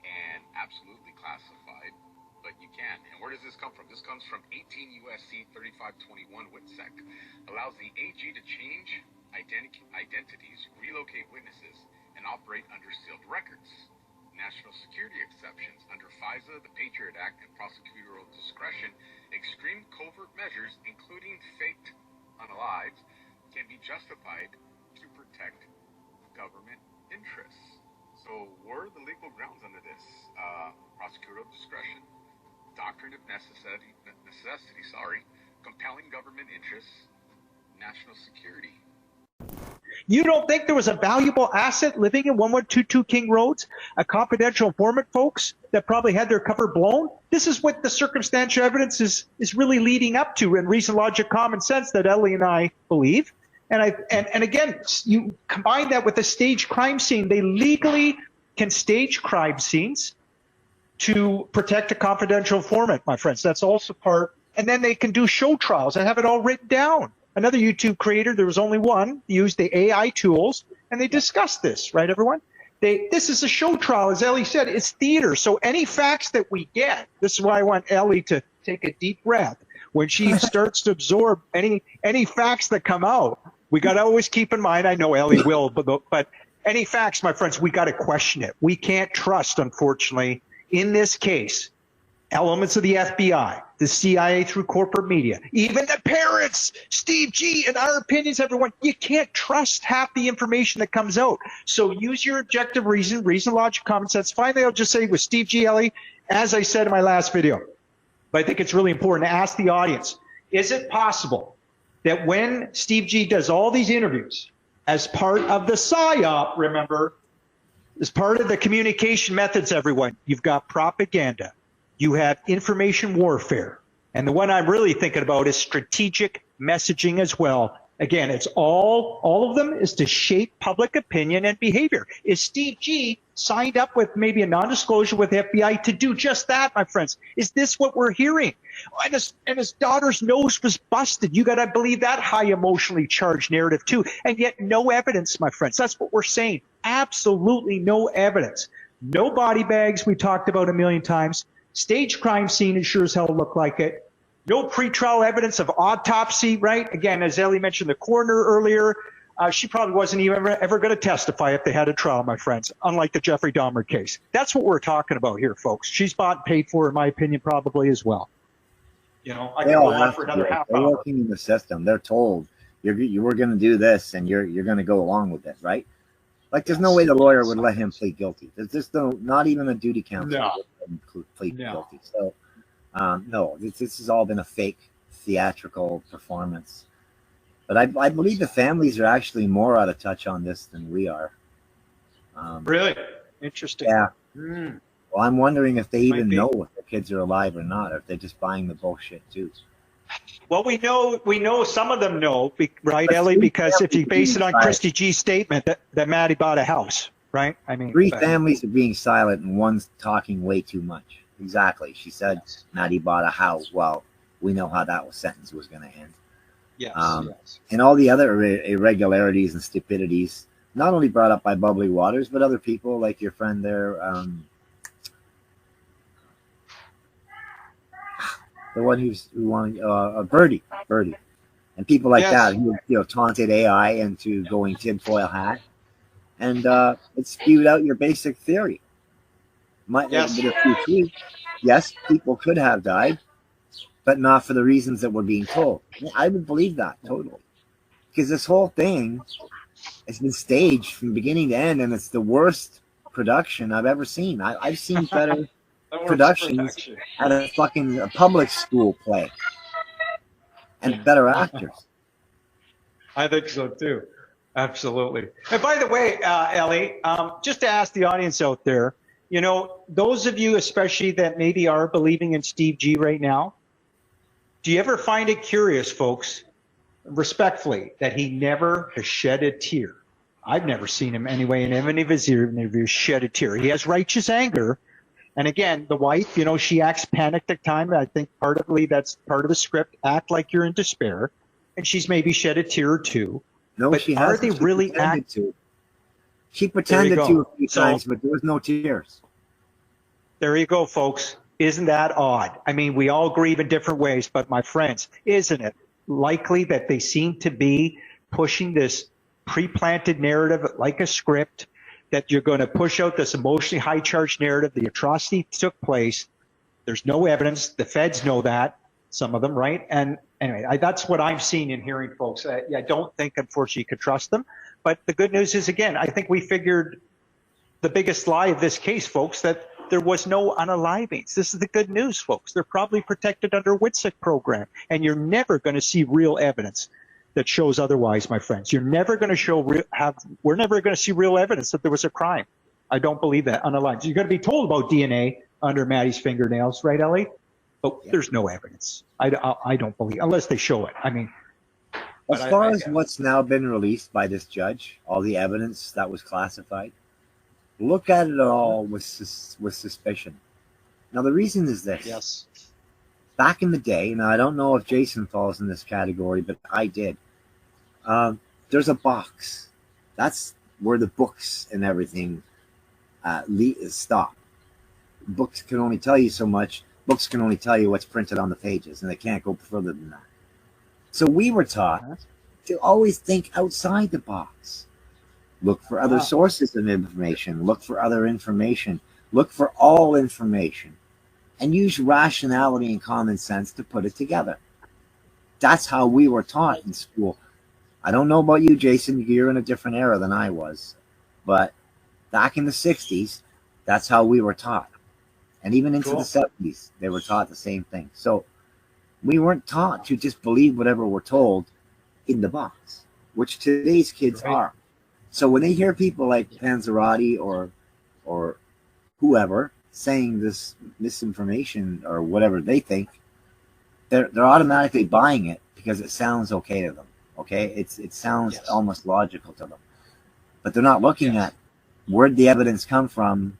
and absolutely classified, but you can. And where does this come from? This comes from 18 U.S.C. 3521 WITSEC. Allows the AG to change identities, relocate witnesses, and operate under sealed records. National security exceptions under FISA, the Patriot Act, and prosecutorial discretion, extreme covert measures, including faked unalives, can be justified to protect government interests. So what are the legal grounds under this? Prosecutorial discretion, doctrine of necessity, compelling government interests, national security. You don't think there was a valuable asset living in 1122 King Roads? A confidential informant, folks, that probably had their cover blown? This is what the circumstantial evidence is really leading up to in reason, logic, common sense that Ellie and I believe. And again, you combine that with a staged crime scene. They legally can stage crime scenes to protect a confidential informant, my friends. That's also part. And then they can do show trials and have it all written down. Another YouTube creator, there was only one, used the AI tools, and they discussed this, right, everyone? This is a show trial, as Ellie said. It's theater. So any facts that we get, this is why I want Ellie to take a deep breath. When she starts to absorb any facts that come out, we got to always keep in mind, I know Ellie will, but any facts, my friends, we got to question it. We can't trust, unfortunately, in this case, elements of the FBI, the CIA through corporate media, even the parents, Steve G, and our opinions, everyone. You can't trust half the information that comes out. So use your objective reason, logic, common sense. Finally, I'll just say with Steve G, Ellie, as I said in my last video, but I think it's really important to ask the audience, is it possible that when Steve G does all these interviews as part of the PSYOP, remember, as part of the communication methods, everyone, you've got propaganda, You have information warfare. And the one I'm really thinking about is strategic messaging as well. Again, it's all of them is to shape public opinion and behavior. Is Steve G signed up with maybe a non-disclosure with FBI to do just that, my friends? Is this what we're hearing? And his daughter's nose was busted. You got to believe that high emotionally charged narrative too. And yet no evidence, my friends. That's what we're saying. Absolutely no evidence. No body bags we talked about a million times. Staged crime scene, it sure as hell looked like it. No pretrial evidence of autopsy, right? Again, as Ellie mentioned, the coroner earlier, she probably wasn't even ever going to testify if they had a trial, my friends, unlike the Jeffrey Dahmer case. That's what we're talking about here, folks. She's bought and paid for, in my opinion, probably as well. You know, I can go on for another half hour. They're working in the system. They're told you were going to do this, and you're going to go along with it, right? Like, there's no way the lawyer would let him plead guilty. There's just not even a duty counsel would let him plead guilty. So, no, this has all been a fake theatrical performance. But I believe the families are actually more out of touch on this than we are. Really? Interesting. Yeah. Well, I'm wondering if they even know if their kids are alive or not, or if they're just buying the bullshit too. Well, we know some of them know, right, Ellie? Because if you base it on Christy G's statement that Maddie bought a house, right? I mean, 3 families are being silent and one's talking way too much. Exactly. She said Maddie bought a house. Well, we know how that sentence was going to end. Yes, And all the other irregularities and stupidities, not only brought up by Bubbly Waters, but other people like your friend there, the one who wanted Birdie, and people like that who taunted AI into going tinfoil hat, and it spewed out your basic theory. Yes, people could have died, but not for the reasons that we're being told. I would believe that totally, because this whole thing has been staged from beginning to end, and it's the worst production I've ever seen. I've seen better productions at a fucking public school play and better actors. I think so too. Absolutely. And by the way, Ellie, just to ask the audience out there, you know, those of you especially that maybe are believing in Steve G right now, do you ever find it curious, folks, respectfully, that he never has shed a tear? I've never seen him anyway in any of his interviews shed a tear. He has righteous anger. And again, the wife, you know, she acts panicked at times. I think partly that's part of the script. Act like you're in despair. And she's maybe shed a tear or two. No, but she are hasn't. they really acting? She pretended to a few times, but there was no tears. There you go, folks. Isn't that odd? I mean, we all grieve in different ways, but my friends, isn't it likely that they seem to be pushing this pre-planted narrative like a script, that you're going to push out this emotionally high-charged narrative, the atrocity took place, there's no evidence, the feds know that, some of them, right? And anyway, that's what I'm seeing and hearing, folks. I don't think, unfortunately, you could trust them. But the good news is, again, I think we figured the biggest lie of this case, folks, that there was no unalivings. This is the good news, folks. They're probably protected under WITSEC program, and you're never going to see real evidence that shows otherwise, my friends. You're never going to we're never going to see real evidence that there was a crime. I don't believe that unalived. You're going to be told about DNA under Maddie's fingernails, right, Ellie? But there's no evidence. I don't believe, unless they show it. I mean, as far as what's now been released by this judge, all the evidence that was classified, look at it all with suspicion. Now, the reason is this. Yes. Back in the day, and I don't know if Jason falls in this category, but I did. There's a box. That's where the books and everything stop. Books can only tell you so much. Books can only tell you what's printed on the pages, and they can't go further than that. So we were taught to always think outside the box. Look for other sources of information. Look for other information. Look for all information. And use rationality and common sense to put it together. That's how we were taught in school. I don't know about you, Jason. You're in a different era than I was. But back in the 60s, that's how we were taught. And even into the 70s, they were taught the same thing. So we weren't taught to just believe whatever we're told in the box, which today's kids are. So when they hear people like Panzerotti or whoever saying this misinformation or whatever they think, they're automatically buying it because it sounds okay to them. Okay, it sounds almost logical to them, but they're not looking at where'd the evidence come from.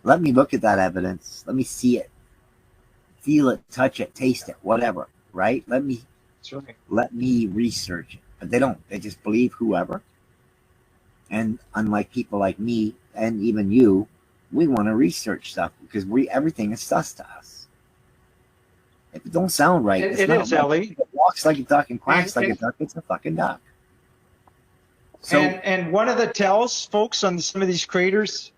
Let me look at that evidence. Let me see it, feel it, touch it, taste it, whatever. Right? Let me research it. But they don't. They just believe whoever. And unlike people like me and even you, we want to research stuff because everything is sus to us. If it don't sound right, it is, Ellie. It walks like a duck and quacks like a duck. It's a fucking duck. So, and one of the tells, folks, on some of these creators,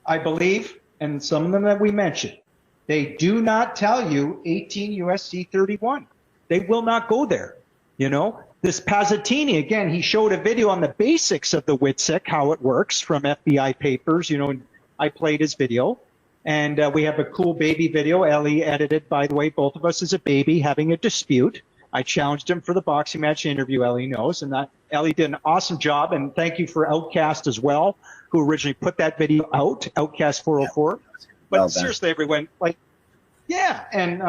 I believe, and some of them that we mentioned, they do not tell you 18 USC 31. They will not go there. You know, this Pazzattini, again, he showed a video on the basics of the WITSEC, how it works from FBI papers. You know, and I played his video. And we have a cool baby video. Ellie edited, by the way, both of us as a baby having a dispute. I challenged him for the boxing match interview, Ellie knows. And Ellie did an awesome job. And thank you for Outcast as well, who originally put that video out, Outcast 404. But seriously, everyone, like, yeah. And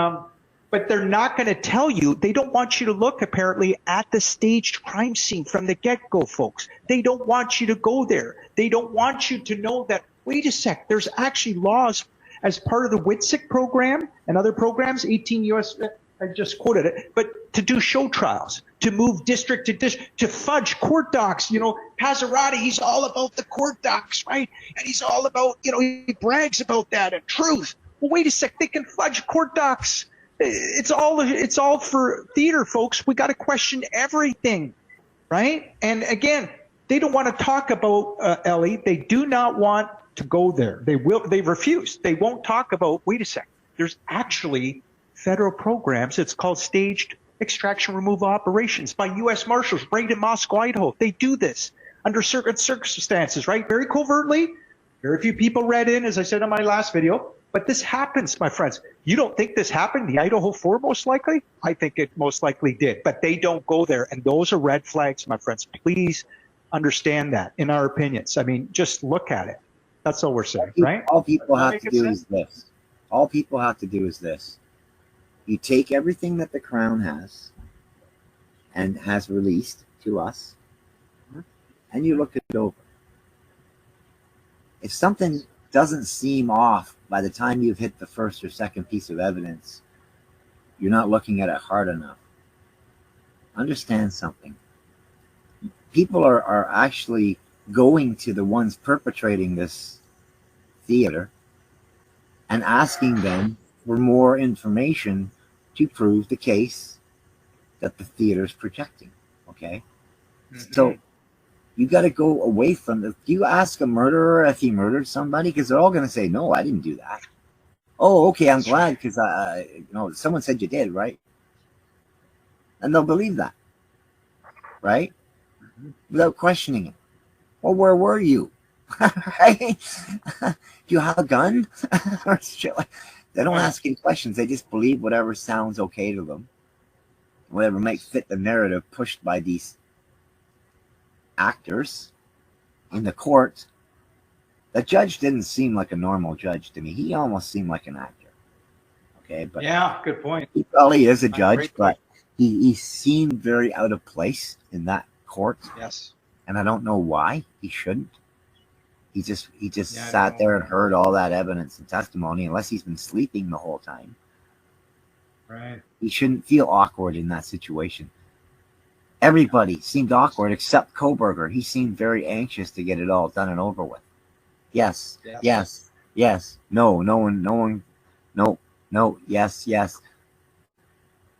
but they're not going to tell you. They don't want you to look, apparently, at the staged crime scene from the get-go, folks. They don't want you to go there. They don't want you to know that, wait a sec, there's actually laws as part of the WITSEC program and other programs, 18 U.S., I just quoted it, but to do show trials, to move district to district, to fudge court docs. You know, Pazzarotti, he's all about the court docs, right? And he's all about, you know, he brags about that and truth. Well, wait a sec, they can fudge court docs. It's all for theater, folks. We got to question everything, right? And again, they don't want to talk about Ellie. They do not want to go there. They refuse. They won't talk about, wait a sec, there's actually federal programs. It's called staged extraction removal operations by U.S. Marshals right in Moscow, Idaho. They do this under certain circumstances, right? Very covertly. Very few people read in, as I said in my last video. But this happens, my friends. You don't think this happened? The IDAHO4 most likely? I think it most likely did. But they don't go there. And those are red flags, my friends. Please understand that in our opinions. I mean, just look at it. That's all we're saying, right? All people have to do is this. All people have to do is this. You take everything that the Crown has and has released to us, and you look it over. If something doesn't seem off by the time you've hit the first or second piece of evidence, you're not looking at it hard enough. Understand something. People are actually going to the ones perpetrating this theater and asking them for more information to prove the case that the theater is projecting. Okay? So you got to go away from it. Do you ask a murderer if he murdered somebody? Because they're all going to say, no, I didn't do that. Oh, okay, I'm glad because you know, someone said you did, right? And they'll believe that, right? Without questioning it. Well, where were you? Right? Do you have a gun? Or shit like. They don't ask any questions. They just believe whatever sounds okay to them, whatever might fit the narrative pushed by these actors in the court. The judge didn't seem like a normal judge to me. He almost seemed like an actor. Okay, but yeah, good point. He probably is a judge, but he seemed very out of place in that court. Yes, and I don't know why. He shouldn't. He just sat there and heard all that evidence and testimony, unless he's been sleeping the whole time. Right. He shouldn't feel awkward in that situation. Everybody seemed awkward except Koberger. He seemed very anxious to get it all done and over with. Yes, yes, yes. No, yes, yes.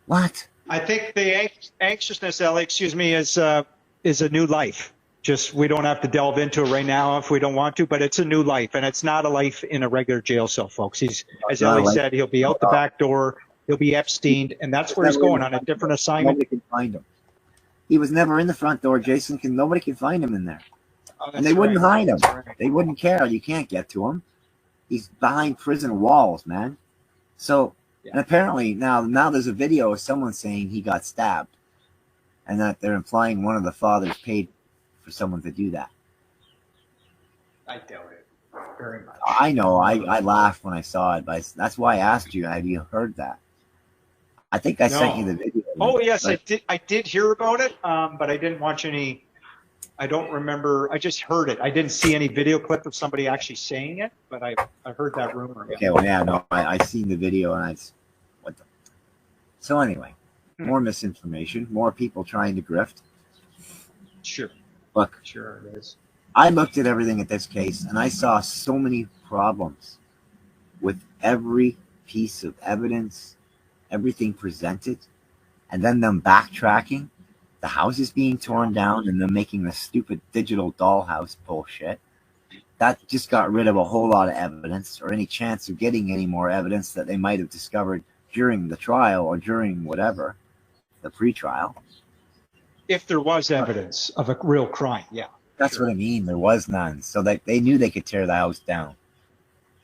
What? I think the anxiousness, Ellie, is a new life. Just, we don't have to delve into it right now if we don't want to, but it's a new life, and it's not a life in a regular jail cell, folks. He's, as Ellie said, he'll be out the back door, he'll be Epsteined, and that's where he's going, on a different assignment. Nobody can find him. He was never in the front door, Jason. Nobody can find him in there. Oh, and they wouldn't hide him. Right. They wouldn't care. You can't get to him. He's behind prison walls, man. So, and apparently now there's a video of someone saying he got stabbed, and that they're implying one of the fathers paid for someone to do that. I doubt it. very much. I know. I laughed when I saw it, but that's why I asked you, have you heard that? I think I sent you the video. Oh, yes, I did. I did hear about it, but I didn't watch any. I don't remember. I just heard it. I didn't see any video clip of somebody actually saying it, but I heard that rumor. Okay, well, yeah, no, I seen the video and what the. So anyway, more misinformation, more people trying to grift. Sure. Look, sure it is. I looked at everything at this case and I saw so many problems with every piece of evidence, everything presented, and then them backtracking, the houses being torn down and them making the stupid digital dollhouse bullshit. That just got rid of a whole lot of evidence, or any chance of getting any more evidence that they might have discovered during the trial or during whatever, the pre-trial. If there was evidence of a real crime, yeah. That's what I mean. There was none. So that they knew they could tear the house down.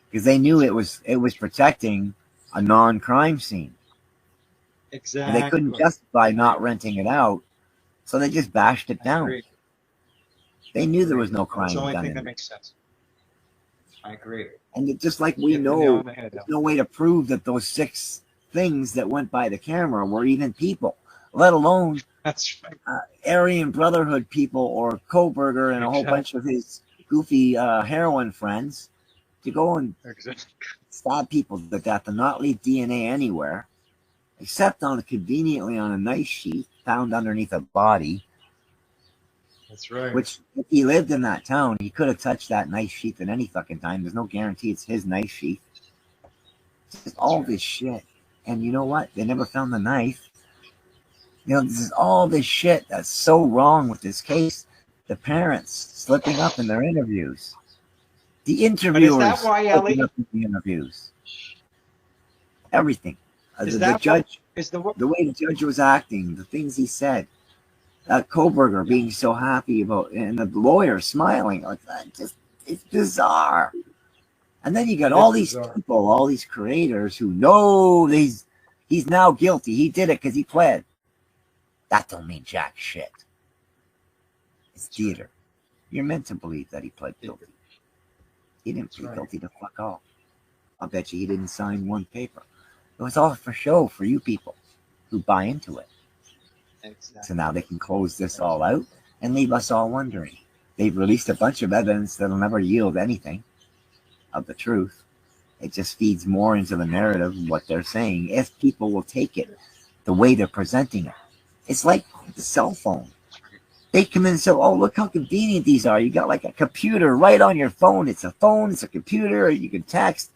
Because they knew it was protecting a non-crime scene. Exactly. And they couldn't justify not renting it out, so they just bashed it down. They knew there was no crime done. That's the only thing that makes sense. I agree. And just like we know, there's no way to prove that those 6 things that went by the camera were even people, let alone Aryan Brotherhood people or Koberger and a whole bunch of his goofy heroin friends to go and stab people to death and not leave DNA anywhere, except conveniently on a knife sheath found underneath a body. That's right. Which, if he lived in that town, he could have touched that knife sheath at any fucking time. There's no guarantee it's his knife sheath. Just all this shit. And you know what? They never found the knife. You know, this is all this shit that's so wrong with this case. The parents slipping up in their interviews. The interviewers slipping up in the interviews. Everything. The judge, the way the judge was acting, the things he said. Koberger being so happy about, and the lawyer smiling like that, it's bizarre. And then you got all these people, all these creators who know he's now guilty. He did it because he pled. That don't mean jack shit. It's theater. You're meant to believe that he pled guilty. He didn't plead guilty to fuck all. I'll bet you he didn't sign one paper. It was all for show for you people who buy into it. Exactly. So now they can close this all out and leave us all wondering. They've released a bunch of evidence that'll never yield anything of the truth. It just feeds more into the narrative of what they're saying, if people will take it the way they're presenting it. It's like the cell phone. They come in and say, oh, look how convenient these are. You got like a computer right on your phone. It's a phone, it's a computer, you can text.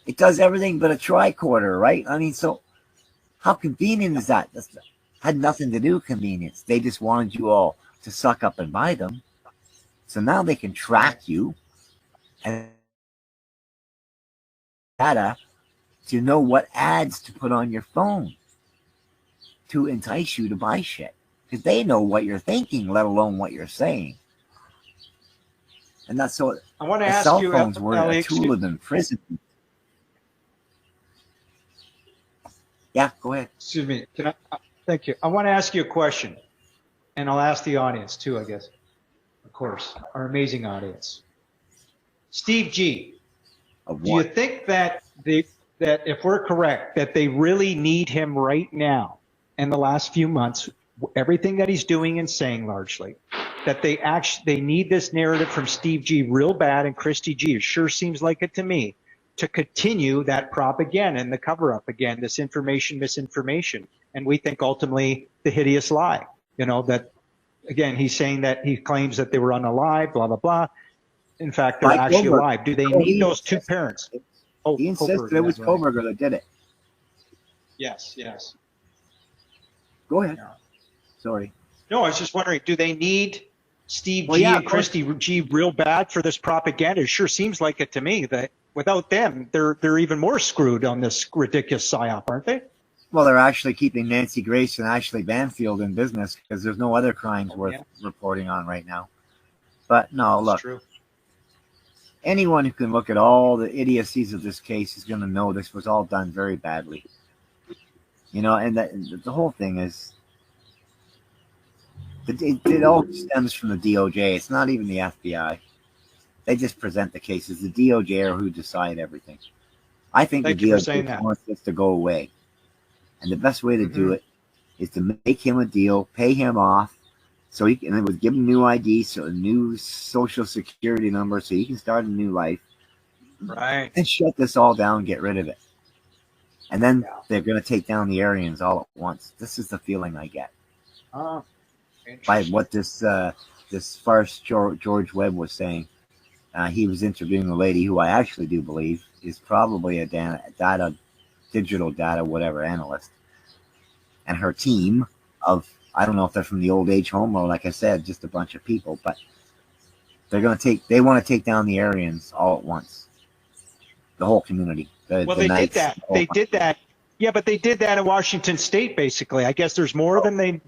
It does everything but a tricorder, right? I mean, so how convenient is that? That's had nothing to do with convenience. They just wanted you all to suck up and buy them. So now they can track you and data to know what ads to put on your phone to entice you to buy shit. Because they know what you're thinking, let alone what you're saying. And that's so I want to ask cell you, phones were a tool of imprisonment. Yeah, go ahead. Excuse me. Can I? Thank you. I want to ask you a question, and I'll ask the audience too, I guess. Of course, our amazing audience. Steve G, do you think that that if we're correct, that they really need him right now in the last few months, everything that he's doing and saying largely, that they need this narrative from Steve G real bad and Christy G? It sure seems like it to me, to continue that propaganda and the cover-up again, this misinformation. And we think ultimately the hideous lie, you know, that, again, he's saying that he claims that they were unalive, blah, blah, blah. In fact, they're actually alive. Do they need those two parents? Oh, he insisted it was Koberger that did it. Yes, yes. Go ahead. Sorry. No, I was just wondering, do they need Steve G and Christy G real bad for this propaganda? It sure seems like it to me that without them, they're even more screwed on this ridiculous psyop, aren't they? Well, they're actually keeping Nancy Grace and Ashley Banfield in business because there's no other crimes worth reporting on right now. But no, look, anyone who can look at all the idiocies of this case is going to know this was all done very badly. You know, and the whole thing is, it all stems from the DOJ. It's not even the FBI. They just present the cases. The DOJ are who decide everything. I think the DOJ wants this to go away. And the best way to do it is to make him a deal, pay him off, so he can, and it would give him new ID, so a new social security number, so he can start a new life. Right. And shut this all down, get rid of it. And then they're going to take down the Aryans all at once. This is the feeling I get. By what this first George Webb was saying. He was interviewing a lady who I actually do believe is probably a digital data, whatever, analyst. And her team of, I don't know if they're from the old age home or, like I said, just a bunch of people, but they want to take down the Aryans all at once. The whole community. They did that. They did that. Yeah, but they did that in Washington State, basically. I guess there's more than they can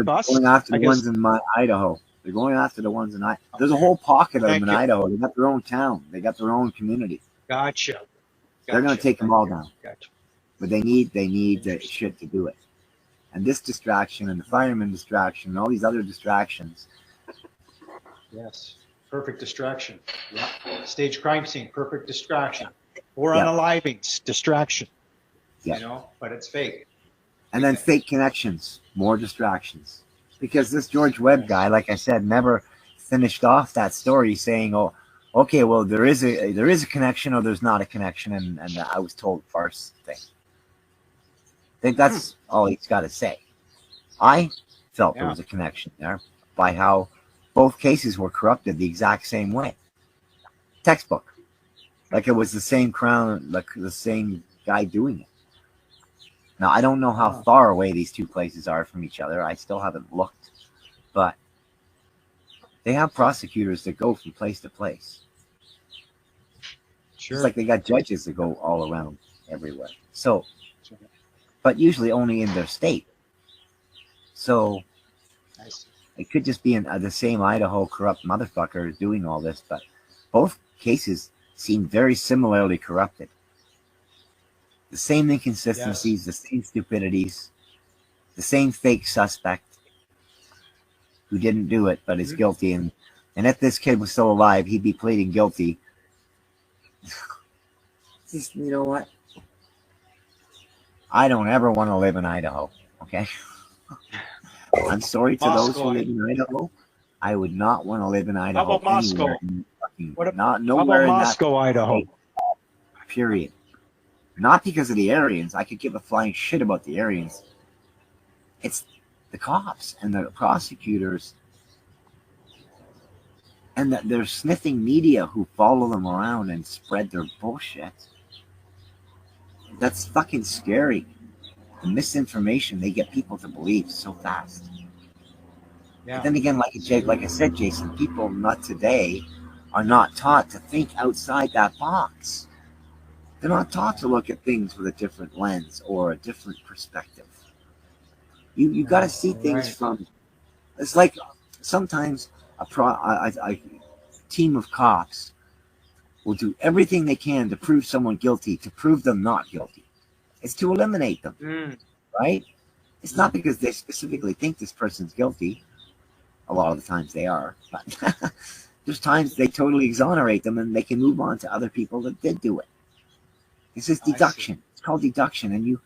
bust. They're going after the ones in Idaho. They're going after the ones in Idaho. There's a whole pocket of them in Idaho. They got their own town. They got their own community. Gotcha. They're going to take them all down. Gotcha. But they need the shit to do it. And this distraction and the fireman distraction and all these other distractions. Yes. Perfect distraction. Yeah. Stage crime scene, perfect distraction. Or unalivings, distraction. Yeah. You know, but it's fake. And then fake connections, more distractions. Because this George Webb guy, like I said, never finished off that story saying, "Oh, okay, well there is a connection or there's not a connection," and I was told farce thing. I think that's all he's got to say. I felt there was a connection there by how both cases were corrupted the exact same way. Textbook. Like it was the same crown, like the same guy doing it. Now, I don't know how far away these two places are from each other. I still haven't looked. But they have prosecutors that go from place to place. Sure. It's like they got judges that go all around everywhere. So, but usually only in their state. So, it could just be the same Idaho corrupt motherfucker doing all this. But both cases seem very similarly corrupted. The same inconsistencies, the same stupidities, the same fake suspect who didn't do it but is guilty. And if this kid was still alive, he'd be pleading guilty. Just, you know what? I don't ever want to live in Idaho, okay? I'm sorry to those who live in Idaho. I would not want to live in Idaho. How about Moscow? Nowhere in Moscow, Idaho? Period. Not because of the Aryans. I could give a flying shit about the Aryans. It's the cops and the prosecutors and their sniffing media who follow them around and spread their bullshit. That's fucking scary. The misinformation they get people to believe so fast. Yeah. But then again, like I said, Jason, people not today are not taught to think outside that box. They're not taught to look at things with a different lens or a different perspective. You got to see things from. It's like sometimes a team of cops will do everything they can to prove someone guilty, to prove them not guilty. It's to eliminate them, right? It's not because they specifically think this person's guilty. A lot of the times they are, but there's times they totally exonerate them and they can move on to other people that did do it. This is deduction. It's called deduction, and you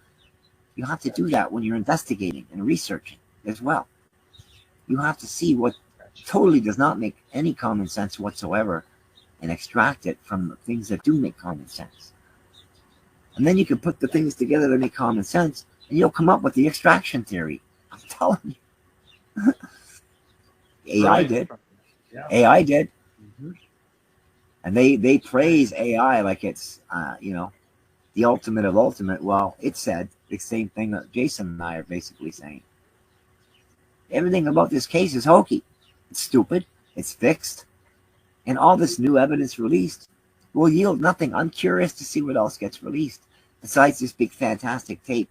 have to do that when you're investigating and researching as well. You have to see what totally does not make any common sense whatsoever and extract it from the things that do make common sense. And then you can put the things together that make common sense, and you'll come up with the extraction theory. I'm telling you. AI did. Yeah. AI did. And they praise AI like it's, the ultimate of ultimate. Well, it said the same thing that Jason and I are basically saying. Everything about this case is hokey. It's stupid. It's fixed. And all this new evidence released will yield nothing. I'm curious to see what else gets released besides this big fantastic tape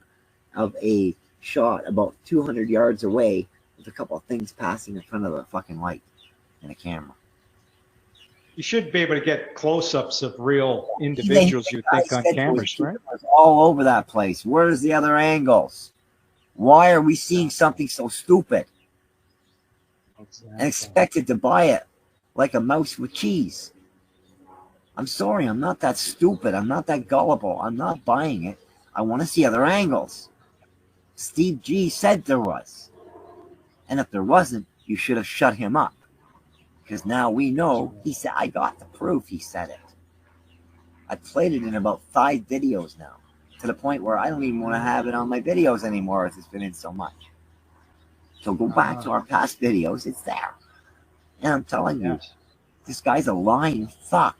of a shot about 200 yards away with a couple of things passing in front of a fucking light and a camera. You should be able to get close-ups of real individuals you think on cameras, right? All over that place. Where's the other angles? Why are we seeing something so stupid and expected to buy it like a mouse with cheese. I'm sorry, I'm not that stupid. I'm not that gullible. I'm not buying it. I want to see other angles. Steve G said there was. And if there wasn't, you should have shut him up. Because now we know he said, I got the proof he said it. I played it in about 5 videos now, to the point where I don't even want to have it on my videos anymore as it's been in so much. So go back to our past videos, it's there. And I'm telling you, this guy's a lying fuck.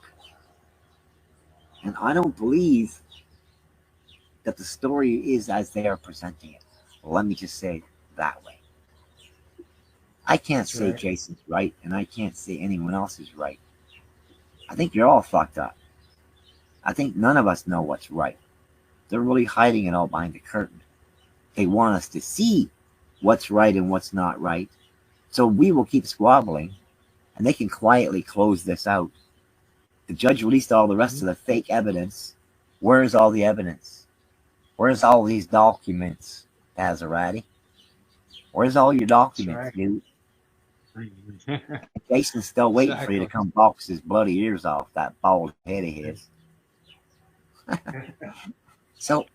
And I don't believe that the story is as they are presenting it. Let me just say it that way. I can't say Jason's right, and I can't say anyone else is right. I think you're all fucked up. I think none of us know what's right. They're really hiding it all behind the curtain. They want us to see what's right and what's not right. So we will keep squabbling, and they can quietly close this out. The judge released all the rest of the fake evidence. Where is all the evidence? Where's all these documents, Azarati? Where's all your documents, dude? Jason's still waiting for you to come box his bloody ears off, that bald head of his. So,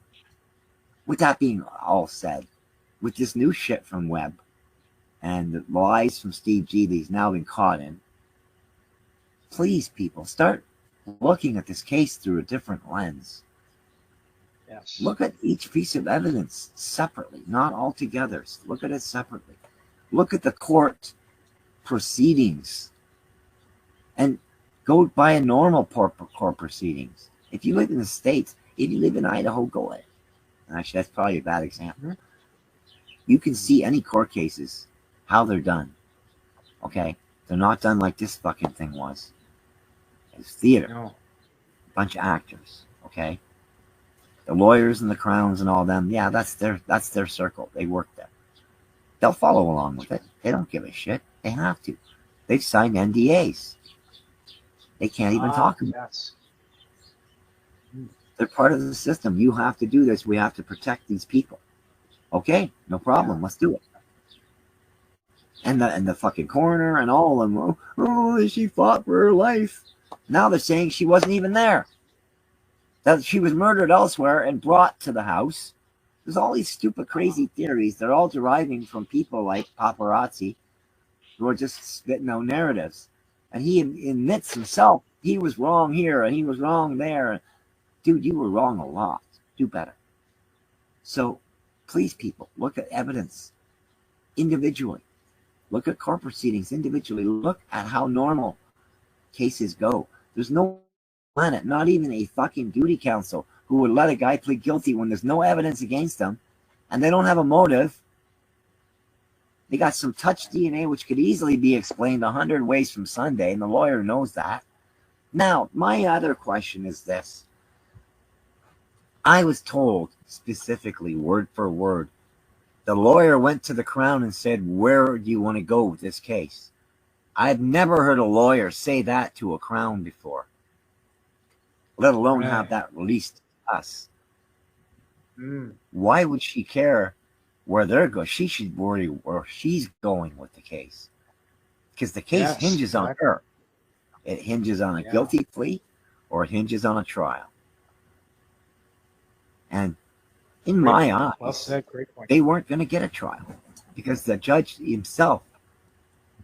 with that being all said, with this new shit from Webb and the lies from Steve G that he's now been caught in, please, people, start looking at this case through a different lens. Yes. Look at each piece of evidence separately, not all together. Look at it separately. Look at the court proceedings and go by a normal court proceedings. If you live in the States, if you live in Idaho, go ahead. Actually, that's probably a bad example. You can see any court cases, how they're done. Okay? They're not done like this fucking thing was. It's theater. No. A bunch of actors. Okay? The lawyers and the crowns and all them, yeah, that's their circle. They work there. They'll follow along with it. They don't give a shit. They have to. They've signed NDAs. They can't even talk about it. They're part of the system. You have to do this. We have to protect these people. Okay, no problem. Let's do it. And the fucking coroner and all of them. Oh, she fought for her life. Now they're saying she wasn't even there. That she was murdered elsewhere and brought to the house. There's all these stupid, crazy theories. They're all deriving from people like paparazzi who are just spitting out narratives. And he admits himself he was wrong here and he was wrong there. Dude, you were wrong a lot. Do better. So, please, people, look at evidence individually. Look at court proceedings individually. Look at how normal cases go. There's no planet, not even a fucking duty counsel, who would let a guy plead guilty when there's no evidence against them and they don't have a motive. They got some touch DNA, which could easily be explained 100 ways from Sunday, and the lawyer knows that. Now, my other question is this. I was told specifically, word for word, the lawyer went to the Crown and said, where do you want to go with this case? I've never heard a lawyer say that to a Crown before, let alone have that released to us. Why would she care where they're going? She should worry where she's going with the case, because the case hinges on her. It hinges on a guilty plea or it hinges on a trial. And in my eyes, they weren't going to get a trial because the judge himself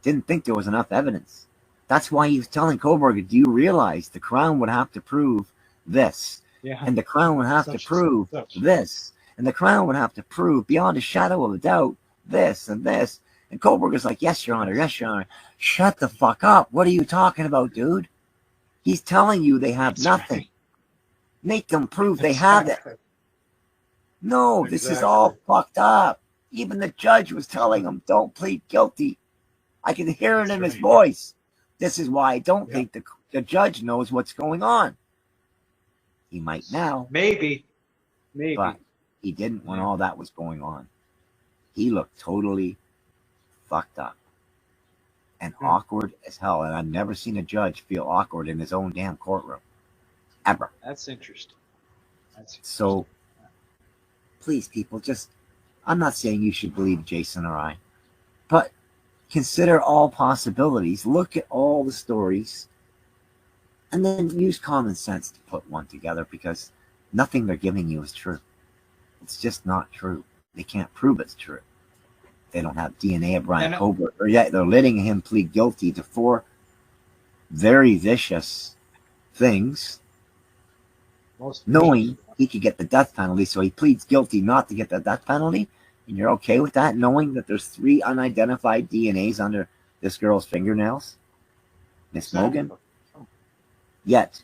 didn't think there was enough evidence. That's why he was telling Koberger, do you realize the Crown would have to prove this? And the Crown would have to prove this. And the Crown would have to prove beyond a shadow of a doubt this and this. And Koberger's like, yes, Your Honor, yes, Your Honor. Shut the fuck up. What are you talking about, dude? He's telling you they have nothing. Make them prove they have it. No, this is all fucked up. Even the judge was telling him, don't plead guilty. I can hear it in his voice. This is why I don't think the judge knows what's going on. He might now. Maybe. But he didn't when all that was going on. He looked totally fucked up and awkward as hell. And I've never seen a judge feel awkward in his own damn courtroom. Ever. That's interesting. So, please, people, I'm not saying you should believe Jason or I, but consider all possibilities, look at all the stories, and then use common sense to put one together, because nothing they're giving you is true. It's just not true. They can't prove it's true. They don't have DNA of Brian Koberger, or yet they're letting him plead guilty to 4 very vicious things, knowing he could get the death penalty. So he pleads guilty not to get the death penalty, and you're okay with that, knowing that there's 3 unidentified DNAs under this girl's fingernails, Miss Mogan. Yet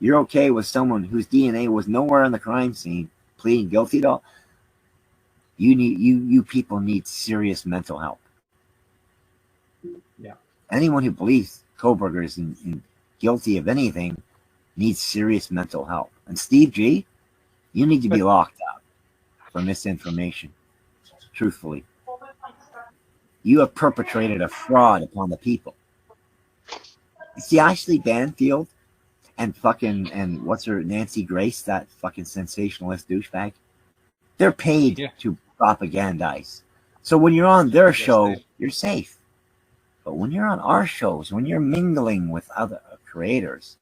you're okay with someone whose DNA was nowhere in the crime scene pleading guilty to all. You people need serious mental help. Yeah. Anyone who believes Koberger is guilty of anything needs serious mental help. And Steve G, you need to be locked up for misinformation. Truthfully, you have perpetrated a fraud upon the people. See, Ashley Banfield and what's her, Nancy Grace, that fucking sensationalist douchebag, they're paid to propagandize. So when you're on their show, you're safe. But when you're on our shows, when you're mingling with other creators,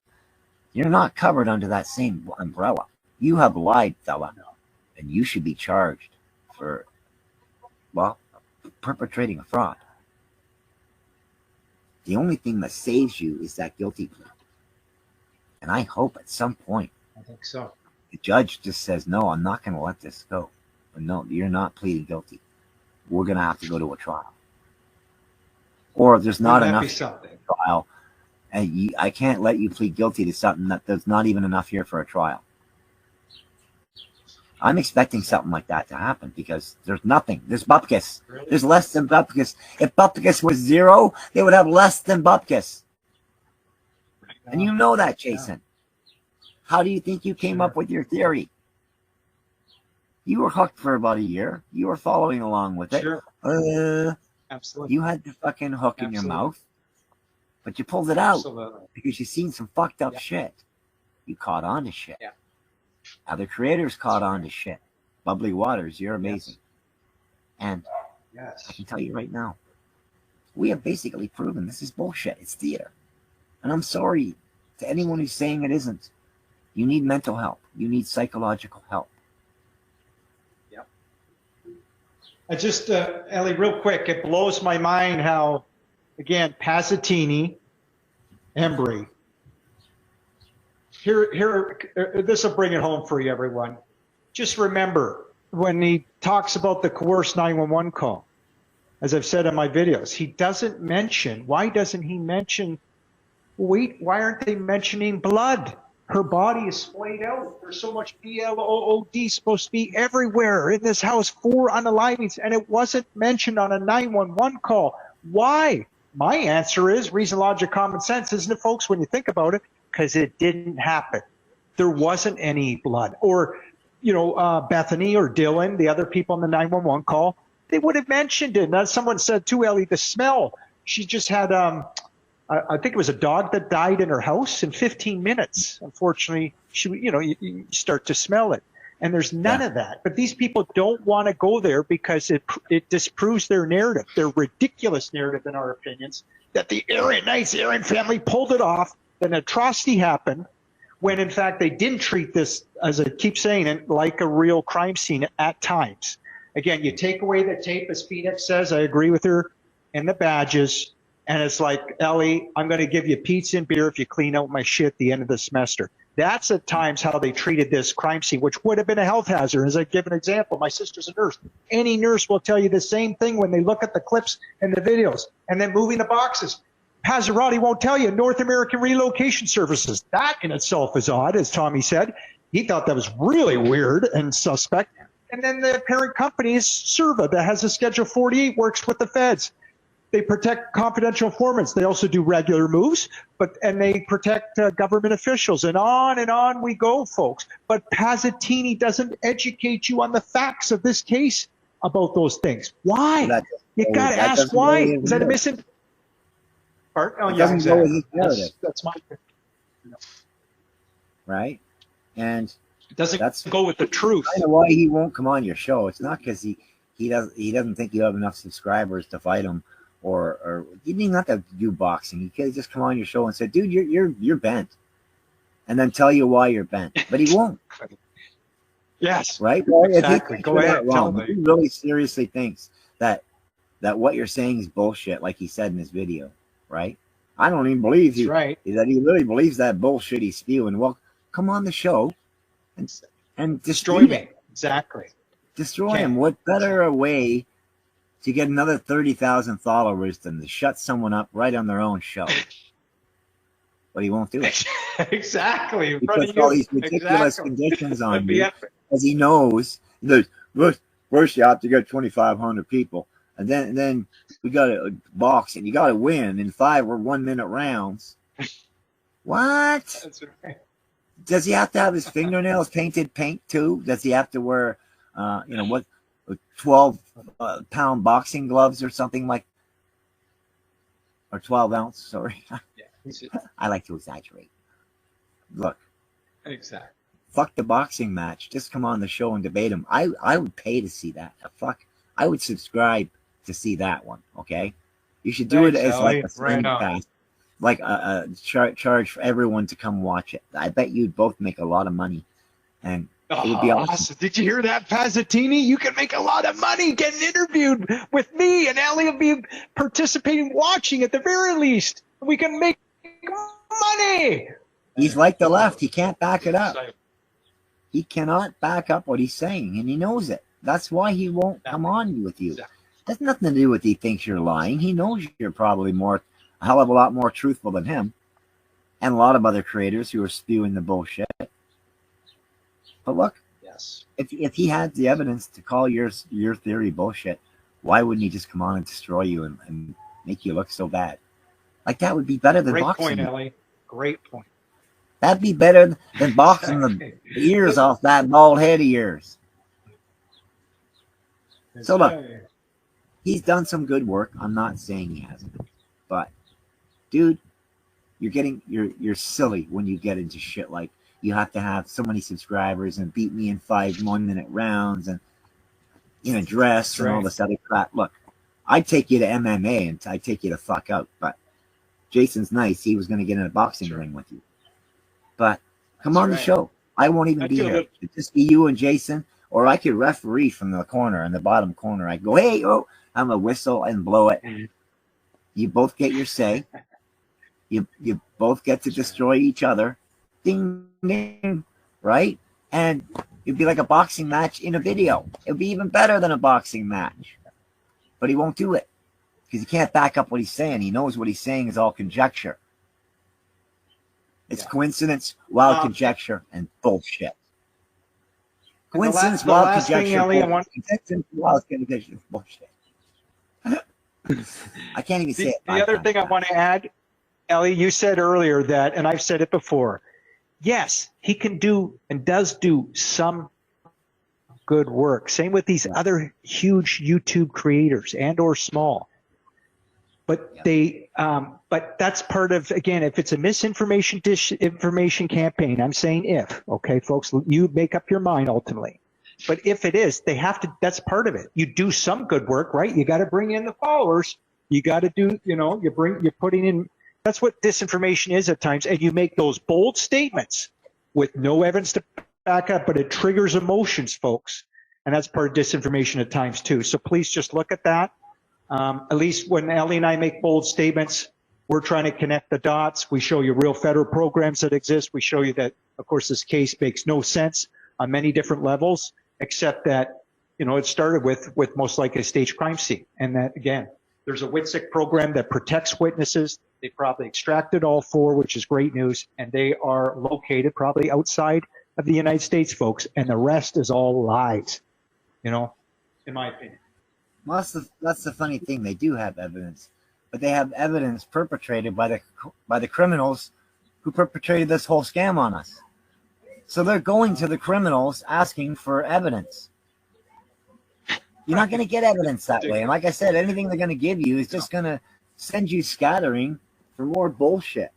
you're not covered under that same umbrella. You have lied, fella, and you should be charged for, well, perpetrating a fraud. The only thing that saves you is that guilty plea. And I hope at some point, I think so, the judge just says, no, I'm not going to let this go. No, you're not pleading guilty. We're going to have to go to a trial. Or if there's not enough trial, and I can't let you plead guilty to something that there's not even enough here for a trial. I'm expecting something like that to happen, because there's nothing. There's bupkis. Really? There's less than bupkis. If bupkis was 0, they would have less than bupkis. And you know that, Jason. How do you think you came up with your theory? You were hooked for about a year. You were following along with it. Sure. Absolutely. You had the fucking hook in your mouth, but you pulled it out because you seen some fucked up shit. You caught on to shit. Yeah. Other creators caught on to shit. Bubbly Waters, you're amazing. And I can tell you right now, we have basically proven this is bullshit. It's theater. And I'm sorry to anyone who's saying it isn't. You need mental help. You need psychological help. Yep. I just, Ellie, real quick, it blows my mind how, again, Pasatini, EMBREE. Here, this will bring it home for you, everyone. Just remember, when he talks about the coerced 911 call, as I've said in my videos, he doesn't mention, why doesn't he mention, wait, why aren't they mentioning blood? Her body is splayed out. There's so much BLOOD supposed to be everywhere in this house, 4 unalivings, and it wasn't mentioned on a 911 call. Why? My answer is reason, logic, common sense, isn't it, folks, when you think about it? Because it didn't happen. There wasn't any blood. Or, you know, Bethany or Dylan, the other people on the 911 call, they would have mentioned it. Now, someone said too, Ellie, the smell. She just had, I think it was a dog that died in her house in 15 minutes. Unfortunately, you start to smell it. And there's none of that. But these people don't want to go there because it disproves their narrative, their ridiculous narrative, in our opinions, that the Aryan family pulled it off. An atrocity happened when, in fact, they didn't treat this, as I keep saying it, like a real crime scene at times. Again, you take away the tape, as Phoenix says, I agree with her, and the badges, and it's like, Ellie, I'm going to give you pizza and beer if you clean out my shit at the end of the semester. That's at times how they treated this crime scene, which would have been a health hazard. As I give an example, my sister's a nurse. Any nurse will tell you the same thing when they look at the clips and the videos, and then moving the boxes. Pazzarotti won't tell you North American Relocation Services. That in itself is odd, as Tommy said. He thought that was really weird and suspect. And then the parent company is Serva, that has a Schedule 48, works with the feds. They protect confidential informants. They also do regular moves, and they protect government officials. And on we go, folks. But Pasatini doesn't educate you on the facts of this case about those things. Why? You got to ask why. Is that a missing? Oh, yeah, exactly. That's my right, and it doesn't go with the truth. I know why he won't come on your show. It's not because he doesn't think you have enough subscribers to fight him, or you didn't even have to do boxing. You could just come on your show and say, dude, you're bent, and then tell you why you're bent. But he won't. Yes. Right? Well, exactly. If Go ahead. Tell wrong, me. he really seriously thinks that what you're saying is bullshit, like he said in his video, right? I don't even believe That's right. that he really believes that bullshit he's spewing. Well, come on the show and Destroy me. Exactly. Destroy him. What better a way to get another 30,000 followers than to shut someone up right on their own show? But he won't do it. Exactly. He puts all these ridiculous conditions on you because he knows that first you have to get 2,500 people, and then we got to box and you got to win in 5 or 1 minute rounds. What? That's right. Does he have to have his fingernails painted pink too? Does he have to wear, 12-pound boxing gloves or something like, or 12 ounce? Sorry, I like to exaggerate. Look, exactly. Fuck the boxing match. Just come on the show and debate him. I would pay to see that. I would subscribe to see that one. Okay, you should do it as like a stream pass, like a charge for everyone to come watch it. I bet you'd both make a lot of money, and it would be awesome. Did you hear that, Pazzatini? You can make a lot of money getting interviewed with me, and Ellie will be participating, watching at the very least. We can make money. He's like the left. He can't back it up. He cannot back up what he's saying, and he knows it. That's why he won't come on with you. It has nothing to do with he thinks you're lying. He knows you're probably a hell of a lot more truthful than him, and a lot of other creators who are spewing the bullshit. But look, if he had the evidence to call your theory bullshit, why wouldn't he just come on and destroy you and make you look so bad? Like, that would be better than boxing. Great point, Ellie. Great point. That'd be better than boxing the ears off that bald head of yours. So look, he's done some good work. I'm not saying he hasn't, but dude, you're silly when you get into shit like you have to have so many subscribers and beat me in 5 1-minute rounds and in a dress and all this other crap. Look, I'd take you to MMA and I'd take you to fuck out, but Jason's nice. He was going to get in a boxing ring with you. But come on the show. I won't even be here. It'd just be you and Jason, or I could referee from the corner, in the bottom corner. I go, hey, oh, I'm a whistle and blow it. You both get your say. You both get to destroy each other. Ding, ding, right? And it'd be like a boxing match in a video. It'd be even better than a boxing match. But he won't do it because he can't back up what he's saying. He knows what he's saying is all conjecture. It's coincidence, wild conjecture, and bullshit. Coincidence, wild conjecture, wild conjecture, bullshit. I can't even say it. The other thing I want to add, Ellie, you said earlier that, and I've said it before, yes, he can do and does do some good work. Same with these other huge YouTube creators and or small. But but that's part of, again, if it's a disinformation campaign, I'm saying if, okay, folks, you make up your mind ultimately. But if it is, they have to, that's part of it. You do some good work, right? You got to bring in the followers. You got to do, you're putting in, that's what disinformation is at times. And you make those bold statements with no evidence to back up, but it triggers emotions, folks. And that's part of disinformation at times too. So please just look at that. At least when Ellie and I make bold statements, we're trying to connect the dots. We show you real federal programs that exist. We show you that, of course, this case makes no sense on many different levels, except that, it started with most likely a staged crime scene. And that, again, there's a WITSEC program that protects witnesses. They probably extracted all 4, which is great news. And they are located probably outside of the United States, folks. And the rest is all lies, in my opinion. Well, that's the funny thing. They do have evidence, but they have evidence perpetrated by the criminals who perpetrated this whole scam on us. So they're going to the criminals asking for evidence. You're not going to get evidence that way. And like I said, anything they're going to give you is just going to send you scattering for more bullshit.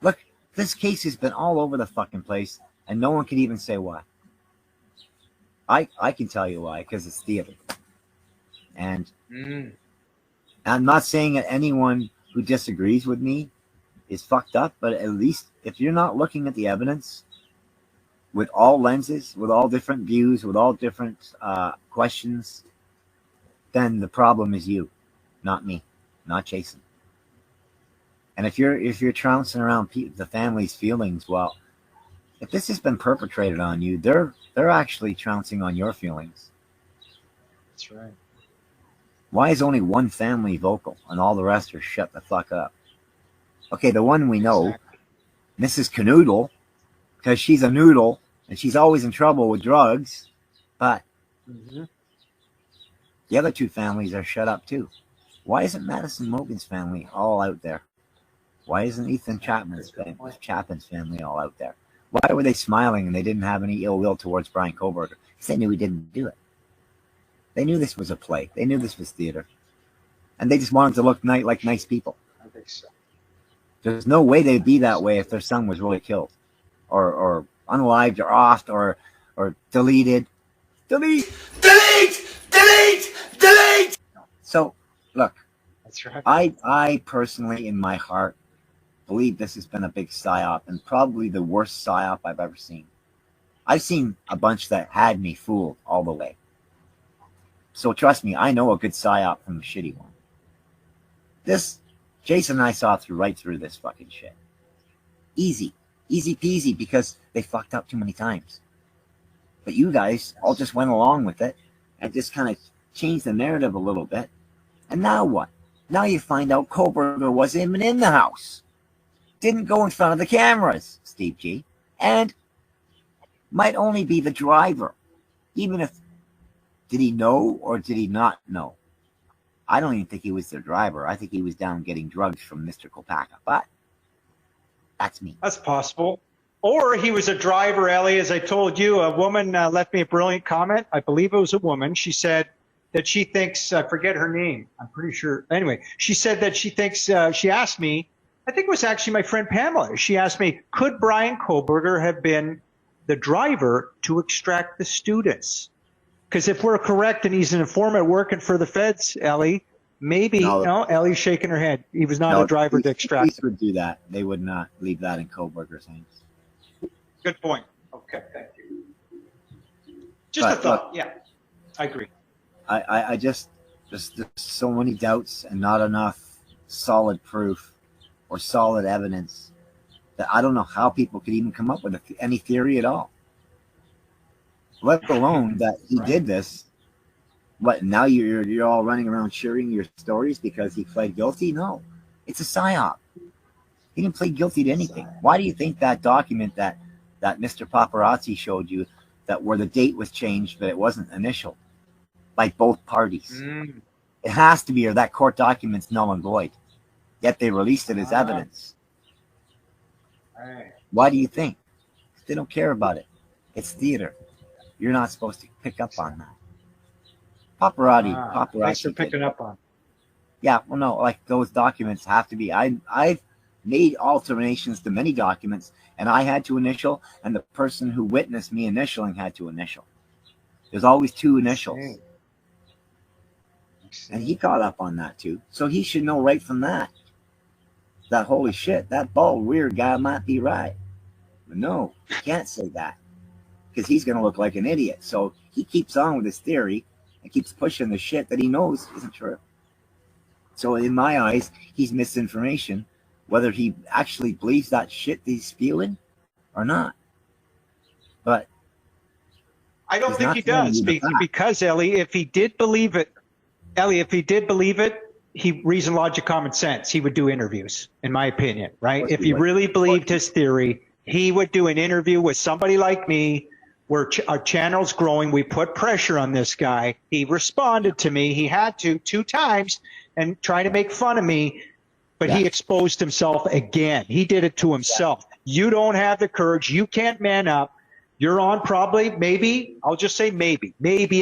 Look, this case has been all over the fucking place, and no one can even say why. I can tell you why, because it's theater. And I'm not saying that anyone who disagrees with me is fucked up, but at least if you're not looking at the evidence with all lenses, with all different views, with all different questions, then the problem is you, not me, not Jason. And if you're trouncing around the family's feelings, well, if this has been perpetrated on you, they're actually trouncing on your feelings. That's right. Why is only one family vocal and all the rest are shut the fuck up? Okay, the one we know, Mrs. Kernodle, because she's a noodle and she's always in trouble with drugs, but the other two families are shut up too. Why isn't Madison Mogan's family all out there? Why isn't Ethan Chapman's family all out there? Why were they smiling and they didn't have any ill will towards Brian Koberger? Because they knew he didn't do it. They knew this was a play. They knew this was theater. And they just wanted to look like nice people. I think so. There's no way they'd be that way if their son was really killed. Or unalived or offed or deleted. Delete! So, look. That's right. I personally, in my heart, believe this has been a big psyop and probably the worst psyop I've ever seen. I've seen a bunch that had me fooled all the way. So trust me, I know a good psyop from the shitty one. This, Jason and I saw right through this fucking shit. Easy peasy, because they fucked up too many times. But you guys all just went along with it and just kind of changed the narrative a little bit. And now what? Now you find out Koberger wasn't even in the house. Didn't go in front of the cameras, Steve G. And might only be the driver. Even if, did he know or did he not know? I don't even think he was the driver. I think he was down getting drugs from Mr. Kopaka. But that's me. That's possible. Or he was a driver, Ellie. As I told you, a woman left me a brilliant comment. I believe it was a woman. She said that she thinks, I forget her name. I'm pretty sure. Anyway, she said that she thinks, she asked me, I think it was actually my friend Pamela. She asked me, could Brian Koberger have been the driver to extract the students? Because if we're correct and he's an informant working for the feds, Ellie, maybe, no, Ellie's shaking her head. He was not a driver to extract. Police would do that. They would not leave that in Koberger's hands. Good point. Okay, thank you. Just a thought. Look, yeah, I agree. I just, there's so many doubts and not enough solid proof or solid evidence that I don't know how people could even come up with any theory at all. Let alone that he did this. What, now you're all running around sharing your stories because he pled guilty? No, it's a psyop. He didn't plead guilty to anything. Why do you think that document that Mr. Paparazzi showed you, that where the date was changed but it wasn't initial by both parties? It has to be, or that court document's null and void. Yet they released it as evidence. Why do you think? They don't care about it. It's theater. You're not supposed to pick up on that. Paparazzi. Thanks for picking up on. Yeah, well, no, like those documents have to be. I've made alterations to many documents, and I had to initial, and the person who witnessed me initialing had to initial. There's always two initials. And he caught up on that too. So he should know right from that. That holy shit, that bald weird guy might be right. But no, you can't say that. Because he's going to look like an idiot. So he keeps on with his theory and keeps pushing the shit that he knows isn't true. So in my eyes, he's misinformation, whether he actually believes that shit that he's spewing or not. But I don't think he does, because Ellie, if he did believe it, he reason, logic, common sense, he would do interviews, in my opinion, right? If he really believed his theory, he would do an interview with somebody like me, where our channel's growing. We put pressure on this guy. He responded to me. He had to 2 times and try to make fun of me, but he exposed himself again. He did it to himself. You don't have the courage. You can't man up. You're on probably, maybe, I'll just say maybe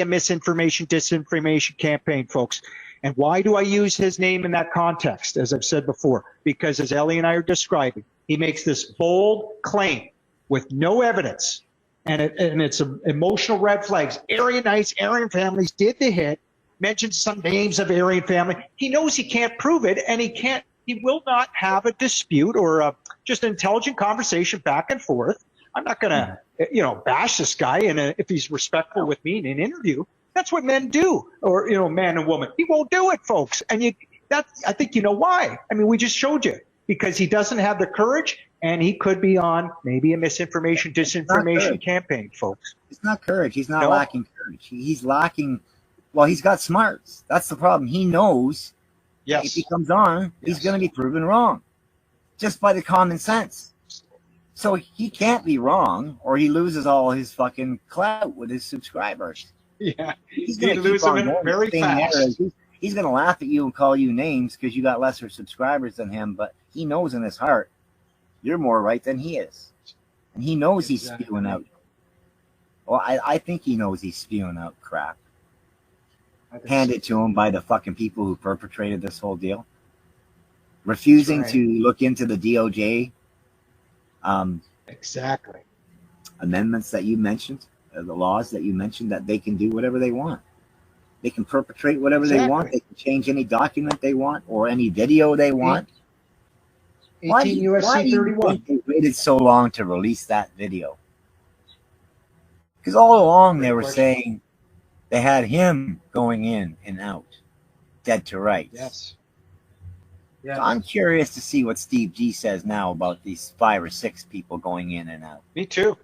a misinformation, disinformation campaign, folks. And why do I use his name in that context, as I've said before? Because as Ellie and I are describing, he makes this bold claim with no evidence. And it's emotional red flags. Aryan Knights, Aryan families did the hit. mentions some names of Aryan family. He knows he can't prove it, and he will not have a dispute or just an intelligent conversation back and forth. I'm not going to, bash this guy, and if he's respectful with me in an interview, that's what men do, or man and woman. He won't do it, folks, and I think you know why. I mean, we just showed you, because he doesn't have the courage, and he could be on maybe a misinformation, disinformation campaign, folks. It's not courage. He's not lacking courage. He's lacking. Well, he's got smarts. That's the problem. He knows. Yes. If he comes on, he's going to be proven wrong, just by the common sense. So he can't be wrong, or he loses all his fucking clout with his subscribers. Yeah, he's going to lose them very fast. He's going to laugh at you and call you names because you got lesser subscribers than him, but he knows in his heart you're more right than he is. And he knows he's spewing out. Well, I think he knows he's spewing out crap. Handed to him by the fucking people who perpetrated this whole deal. Refusing to look into the DOJ amendments that you mentioned, the laws that you mentioned, that they can do whatever they want. They can perpetrate whatever they want. They can change any document they want or any video they want. 18 U.S.C. 31. They waited so long to release that video? Because all along they were saying they had him going in and out, dead to rights. Yes. So I'm curious to see what Steve G says now about these 5 or 6 people going in and out. Me too.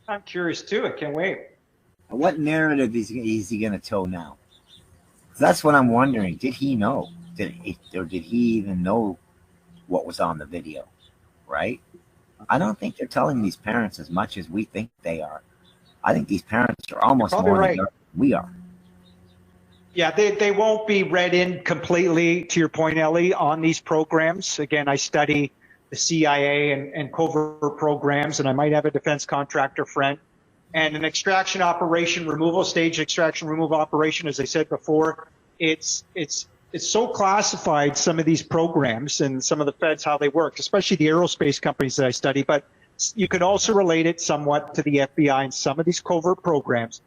I'm curious too. I can't wait. What narrative is he going to tell now? That's what I'm wondering. Did he know? Did he even know what was on the video? Right? I don't think they're telling these parents as much as we think they are. I think these parents are almost more than we are. Yeah, they won't be read in completely, to your point, Ellie, on these programs. Again, I study the CIA and covert programs, and I might have a defense contractor friend. And an extraction operation, staged extraction removal operation, as I said before, it's so classified, some of these programs and some of the feds, how they work, especially the aerospace companies that I study. But you can also relate it somewhat to the FBI and some of these covert programs,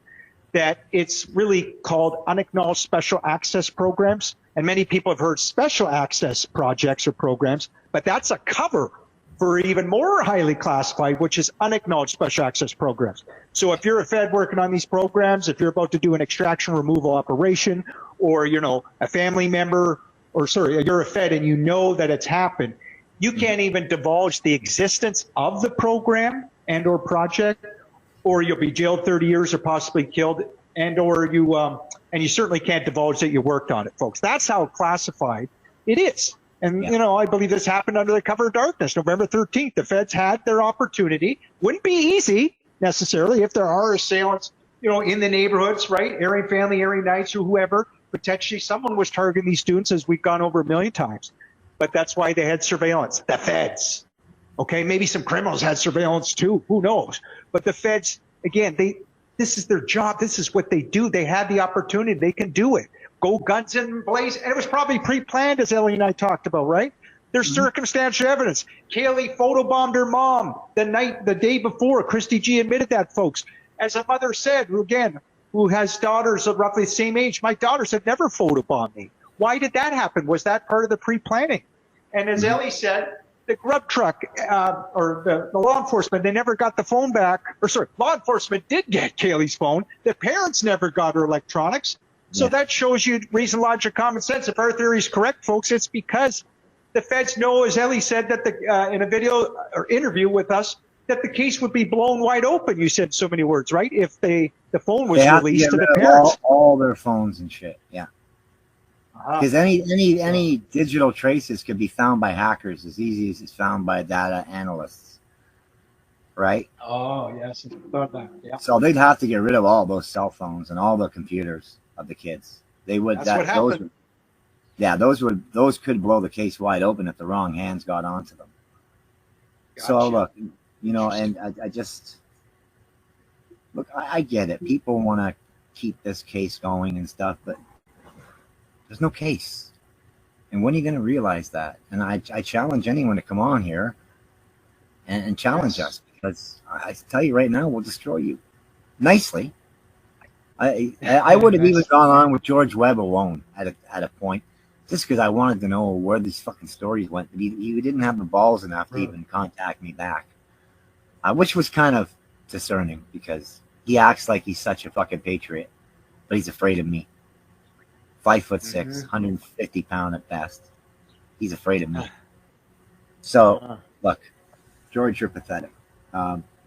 that it's really called unacknowledged special access programs. And many people have heard special access projects or programs, but that's a cover for even more highly classified, which is unacknowledged special access programs. So if you're a Fed working on these programs, if you're about to do an extraction removal operation, or, a family member, you're a Fed and you know that it's happened, you can't even divulge the existence of the program and or project, or you'll be jailed 30 years or possibly killed, and you certainly can't divulge that you worked on it, folks. That's how classified it is. And, I believe this happened under the cover of darkness. November 13th, the feds had their opportunity. Wouldn't be easy necessarily if there are assailants, in the neighborhoods, right? Aryan family, Aryan Knights, or whoever. Potentially someone was targeting these students, as we've gone over a million times. But that's why they had surveillance, the feds. Okay, maybe some criminals had surveillance too. Who knows? But the feds, again, this is their job. This is what they do. They had the opportunity. They can do it. Go guns in blaze. And it was probably pre-planned, as Ellie and I talked about, right? There's circumstantial evidence. Kaylee photobombed her mom the day before. Christy G admitted that, folks. As a mother said, who has daughters of roughly the same age, my daughters have never photobombed me. Why did that happen? Was that part of the pre-planning? And as Ellie said, the grub truck or the law enforcement, they never got the phone back. Law enforcement did get Kaylee's phone. The parents never got her electronics. So that shows you reason, logic, common sense. If our theory is correct, folks, it's because the feds know, as Ellie said, that in a video or interview with us, that the case would be blown wide open. You said so many words, right? If the phone was released to the parents. All their phones and shit, yeah. Because any digital traces could be found by hackers as easy as it's found by data analysts, right? Oh, yes. Yeah. So they'd have to get rid of all those cell phones and all the computers of the kids. They would. That's what happened. Those could blow the case wide open if the wrong hands got onto them. Gotcha. So look, and I just look. I get it. People want to keep this case going and stuff, but there's no case. And when are you going to realize that? And I challenge anyone to come on here and challenge us, because I tell you right now, we'll destroy you nicely. I would have even gone on with George Webb alone at a point, just because I wanted to know where these fucking stories went. He didn't have the balls enough to even contact me back, which was kind of discerning because he acts like he's such a fucking patriot, but he's afraid of me. 5'6", 150 pound at best. He's afraid of me. So look, George, you're pathetic.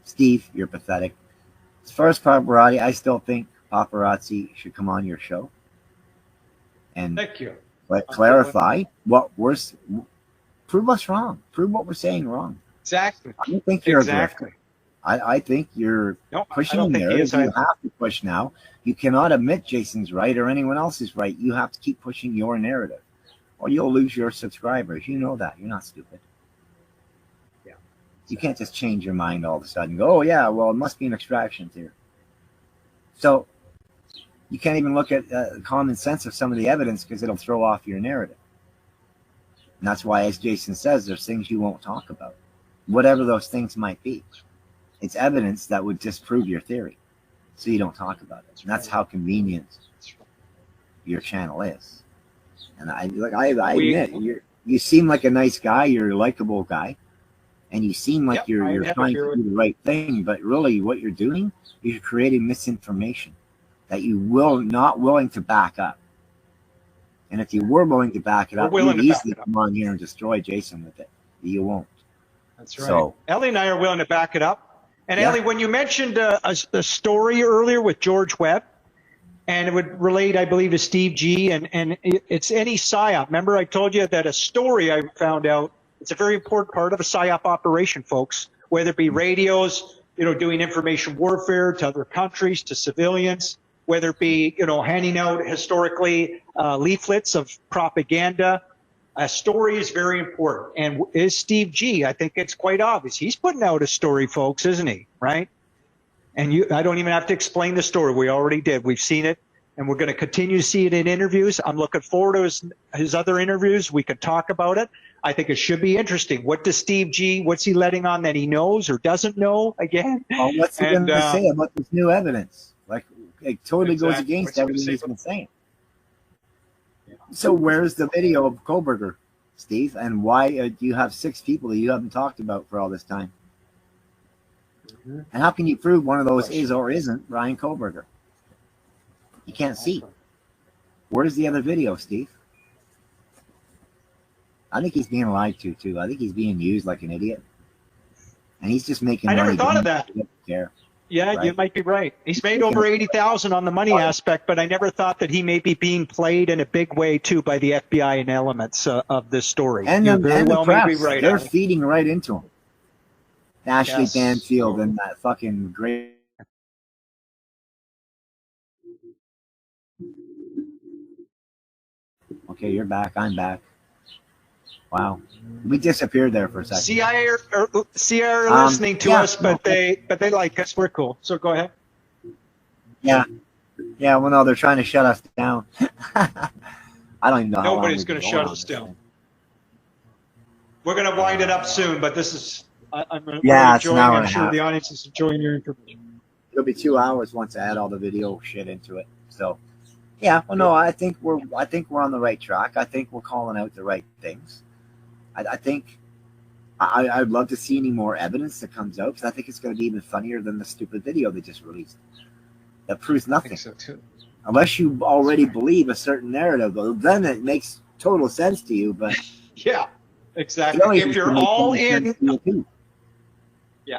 Steve, you're pathetic. As far as paparazzi, I still think paparazzi should come on your show and thank you. Clarify what prove us wrong. Prove what we're saying wrong. Exactly. I don't think you're a grifter. I think you're pushing there. You have to push now. You cannot admit Jason's right or anyone else is right. You have to keep pushing your narrative, or you'll lose your subscribers. You know that. You're not stupid. Yeah. You can't just change your mind all of a sudden and go, oh, yeah, well, it must be an extraction theory. So you can't even look at common sense of some of the evidence because it'll throw off your narrative. And that's why, as Jason says, there's things you won't talk about, whatever those things might be. It's evidence that would disprove your theory, so you don't talk about it. And that's how convenient your channel is. And I admit, you seem like a nice guy. You're a likable guy, and you seem like you're trying to do the right thing. But really, what you're doing is you're creating misinformation that you not willing to back up. And if you were willing to back it up, you'd easily come on here and destroy Jason with it. You won't. That's right. So, Ellie and I are willing to back it up. And Ellie, when you mentioned a story earlier with George Webb, and it would relate, I believe, to Steve G, and it's any PSYOP. Remember, I told you that a story I found out, it's a very important part of a PSYOP operation, folks, whether it be radios, doing information warfare to other countries, to civilians, whether it be, handing out historically leaflets of propaganda. A story is very important. And is Steve G, I think it's quite obvious. He's putting out a story, folks, isn't he? Right? And I don't even have to explain the story. We already did. We've seen it, and we're going to continue to see it in interviews. I'm looking forward to his other interviews. We can talk about it. I think it should be interesting. What does Steve G, what's he letting on that he knows or doesn't know again? Well, what's he going to say about this new evidence? Like, it totally goes against everything he's been saying. So where's the video of Koberger, Steve? And why do you have 6 people that you haven't talked about for all this time? And how can you prove one of those is or isn't Ryan Koberger? You can't see. Where's the other video, Steve? I think he's being lied to, too. I think he's being used like an idiot. And he's just making money. I never thought of that. Yeah, right? You might be right. He's made over 80,000 on the money aspect, but I never thought that he may be being played in a big way too by the FBI and elements of this story. And the press, right, they're feeding right into him. Ashley Banfield and that fucking great. Okay, you're back. I'm back. Wow, we disappeared there for a second. CIA are listening to us, but they like us. We're cool. So go ahead. Yeah. Well, no, they're trying to shut us down. I don't even know. Nobody's going to shut us down. We're going to wind it up soon, but this is. I'm enjoying. I'm sure the audience is enjoying your information. It'll be 2 hours once I add all the video shit into it. So, yeah. Well, no, I think we're on the right track. I think we're calling out the right things. I think I'd love to see any more evidence that comes out because I think it's going to be even funnier than the stupid video they just released. That proves nothing. I think so too. Unless you already believe a certain narrative, then it makes total sense to you. But yeah, exactly. If you're all in,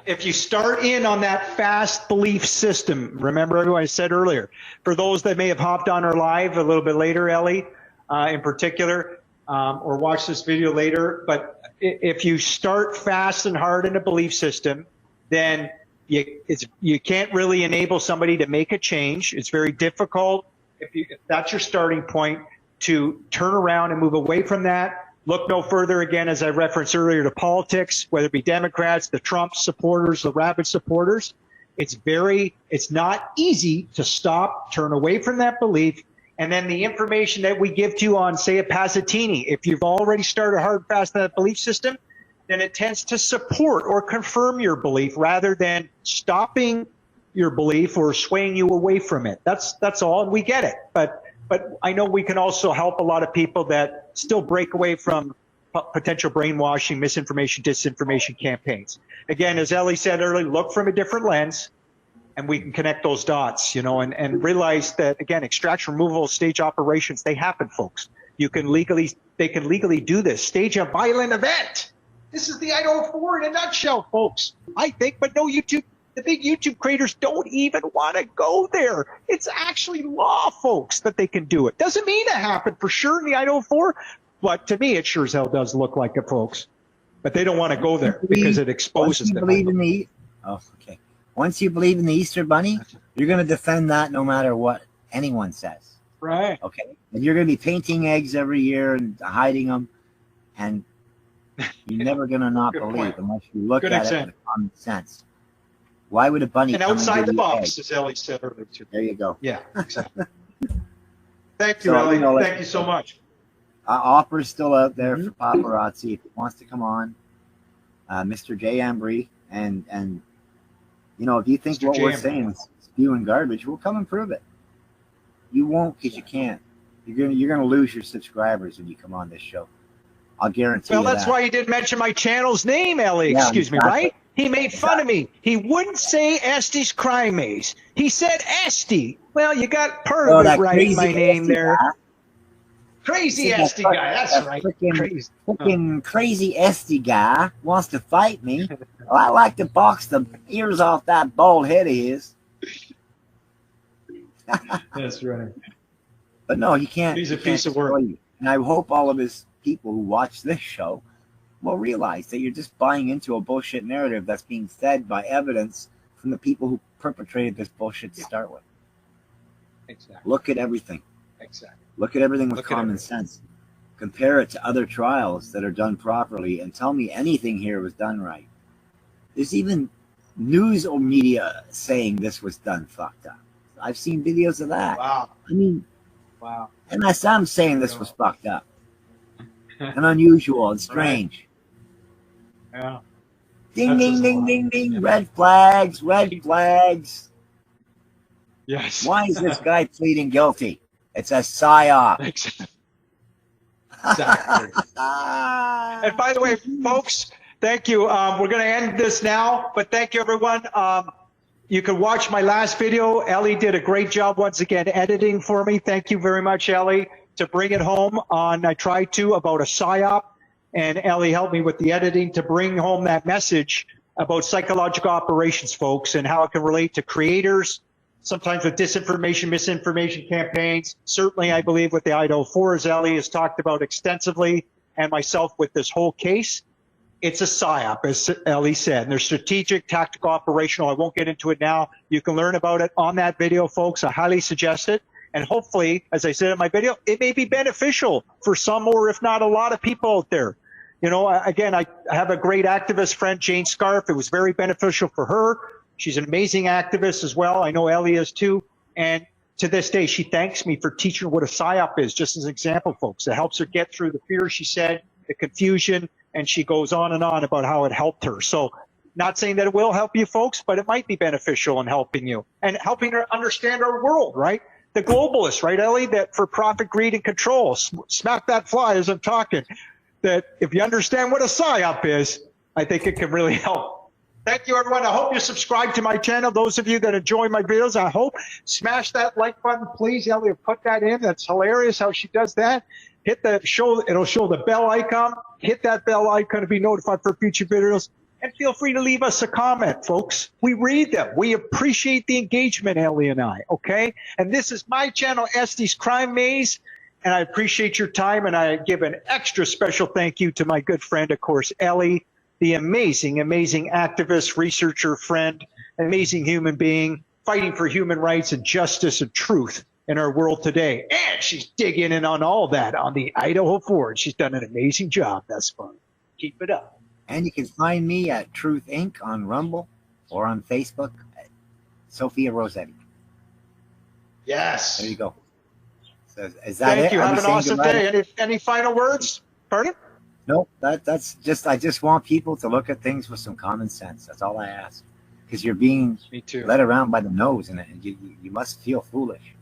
if you start in on that fast belief system, remember what I said earlier. For those that may have hopped on our live a little bit later, Ellie, in particular. Or watch this video later. But if you start fast and hard in a belief system, then you can't really enable somebody to make a change. It's very difficult if that's your starting point to turn around and move away from that. Look no further again, as I referenced earlier, to politics, whether it be Democrats, the Trump supporters, the rabid supporters. It's not easy to stop, turn away from that belief. And then the information that we give to you on, say, a Pasatini, if you've already started hard and fast in that belief system, then it tends to support or confirm your belief rather than stopping your belief or swaying you away from it. That's all, and we get it. But I know we can also help a lot of people that still break away from potential brainwashing, misinformation, disinformation campaigns. Again, as Ellie said earlier, look from a different lens, and we can connect those dots, you know, and realize that, again, extraction removal stage operations, they happen, folks. They can legally do this. Stage a violent event. This is the IDAHO4 in a nutshell, folks. I think, but no, the big YouTube creators don't even want to go there. It's actually law, folks, that they can do it. Doesn't mean it happened for sure in the IDAHO4, but to me, it sure as hell does look like it, folks. But they don't want to go there because it exposes them. Okay. Once you believe in the Easter Bunny, you're going to defend that no matter what anyone says. Right. Okay. And you're going to be painting eggs every year and hiding them, and you're never going to not believe unless you look at it with common sense. Why would a bunny and come outside and the give box, you as Ellie said earlier too. There you go. Yeah, exactly. Thank you, Ellie. Thank you so much. Offer's still out there for paparazzi if he wants to come on. Mr. J. EMBREE, and you know, if you think Mr. what we're saying is spewing garbage, we'll come and prove it. You won't, because you can't. You're gonna lose your subscribers when you come on this show. I'll guarantee you that. Well, that's why you didn't mention my channel's name, Ellie. Yeah, excuse me, right? He made fun of me. He wouldn't say ESTEY'S Crime Maze. He said ESTEY. Well, you got part of it right, my name there. Crazy ESTEY guy, that's right. Freaking crazy ESTEY guy wants to fight me. Well, I like to box the ears off that bald head of his. That's right. But no, he can't. He's a piece of work. And I hope all of his people who watch this show will realize that you're just buying into a bullshit narrative that's being fed by evidence from the people who perpetrated this bullshit to start with. Exactly. Look at everything. Exactly. Look at everything with common sense. Compare it to other trials that are done properly and tell me anything here was done right. There's even news or media saying this was done fucked up. I've seen videos of that. Wow. I mean, wow. Unless I'm saying this was fucked up and unusual and strange. Yeah. Ding, ding, ding, ding, ding. Red flags, red flags. Yes. Why is this guy pleading guilty? It's a PSYOP. Exactly. And by the way, folks, thank you. We're going to end this now, but thank you, everyone. You can watch my last video. Ellie did a great job once again editing for me. Thank you very much, Ellie, to bring it home on I Tried To about a PSYOP. And Ellie helped me with the editing to bring home that message about psychological operations, folks, and how it can relate to creators, sometimes with disinformation, misinformation campaigns. Certainly, I believe with the IDAHO4, as Ellie has talked about extensively, and myself with this whole case. It's a PSYOP, as Ellie said. And they're strategic, tactical, operational. I won't get into it now. You can learn about it on that video, folks. I highly suggest it. And hopefully, as I said in my video, it may be beneficial for some or if not a lot of people out there. You know, again, I have a great activist friend, Jane Scarf. It was very beneficial for her. She's an amazing activist as well. I know Ellie is too. And to this day, she thanks me for teaching her what a PSYOP is, just as an example, folks. It helps her get through the fear, she said, the confusion, and she goes on and on about how it helped her. So not saying that it will help you folks, but it might be beneficial in helping you and helping her understand our world, right? The globalists, right, Ellie, that for profit, greed, and control, smack that fly as I'm talking, that if you understand what a PSYOP is, I think it can really help. Thank you, everyone. I hope you subscribe to my channel. Those of you that enjoy my videos, I hope, smash that like button, please. Ellie, put that in. That's hilarious how she does that. Hit that it'll show the bell icon. Hit that bell icon to be notified for future videos. And feel free to leave us a comment, folks. We read them. We appreciate the engagement, Ellie and I, okay? And this is my channel, ESTEY'S Crime Maze. And I appreciate your time. And I give an extra special thank you to my good friend, of course, Ellie, the amazing, amazing activist, researcher, friend, amazing human being, fighting for human rights and justice and truth in our world today. And she's digging in on all that on the IDAHO4. She's done an amazing job. That's fun. Keep it up. And you can find me at Truth Inc. on Rumble or on Facebook at Sophia Rossetti. Yes. There you go. So is that Thank it? you. Have an awesome day. Any final words? Pardon? Nope. That's just, I just want people to look at things with some common sense. That's all I ask. because you're being Me too. led around by the nose, and you must feel foolish.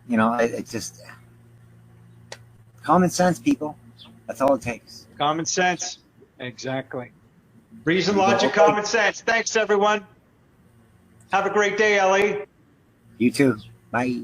You know, it's just common sense, people. That's all it takes. Common sense. Exactly. Reason, logic, common sense. Thanks, everyone. Have a great day, ELLE. You too. Bye.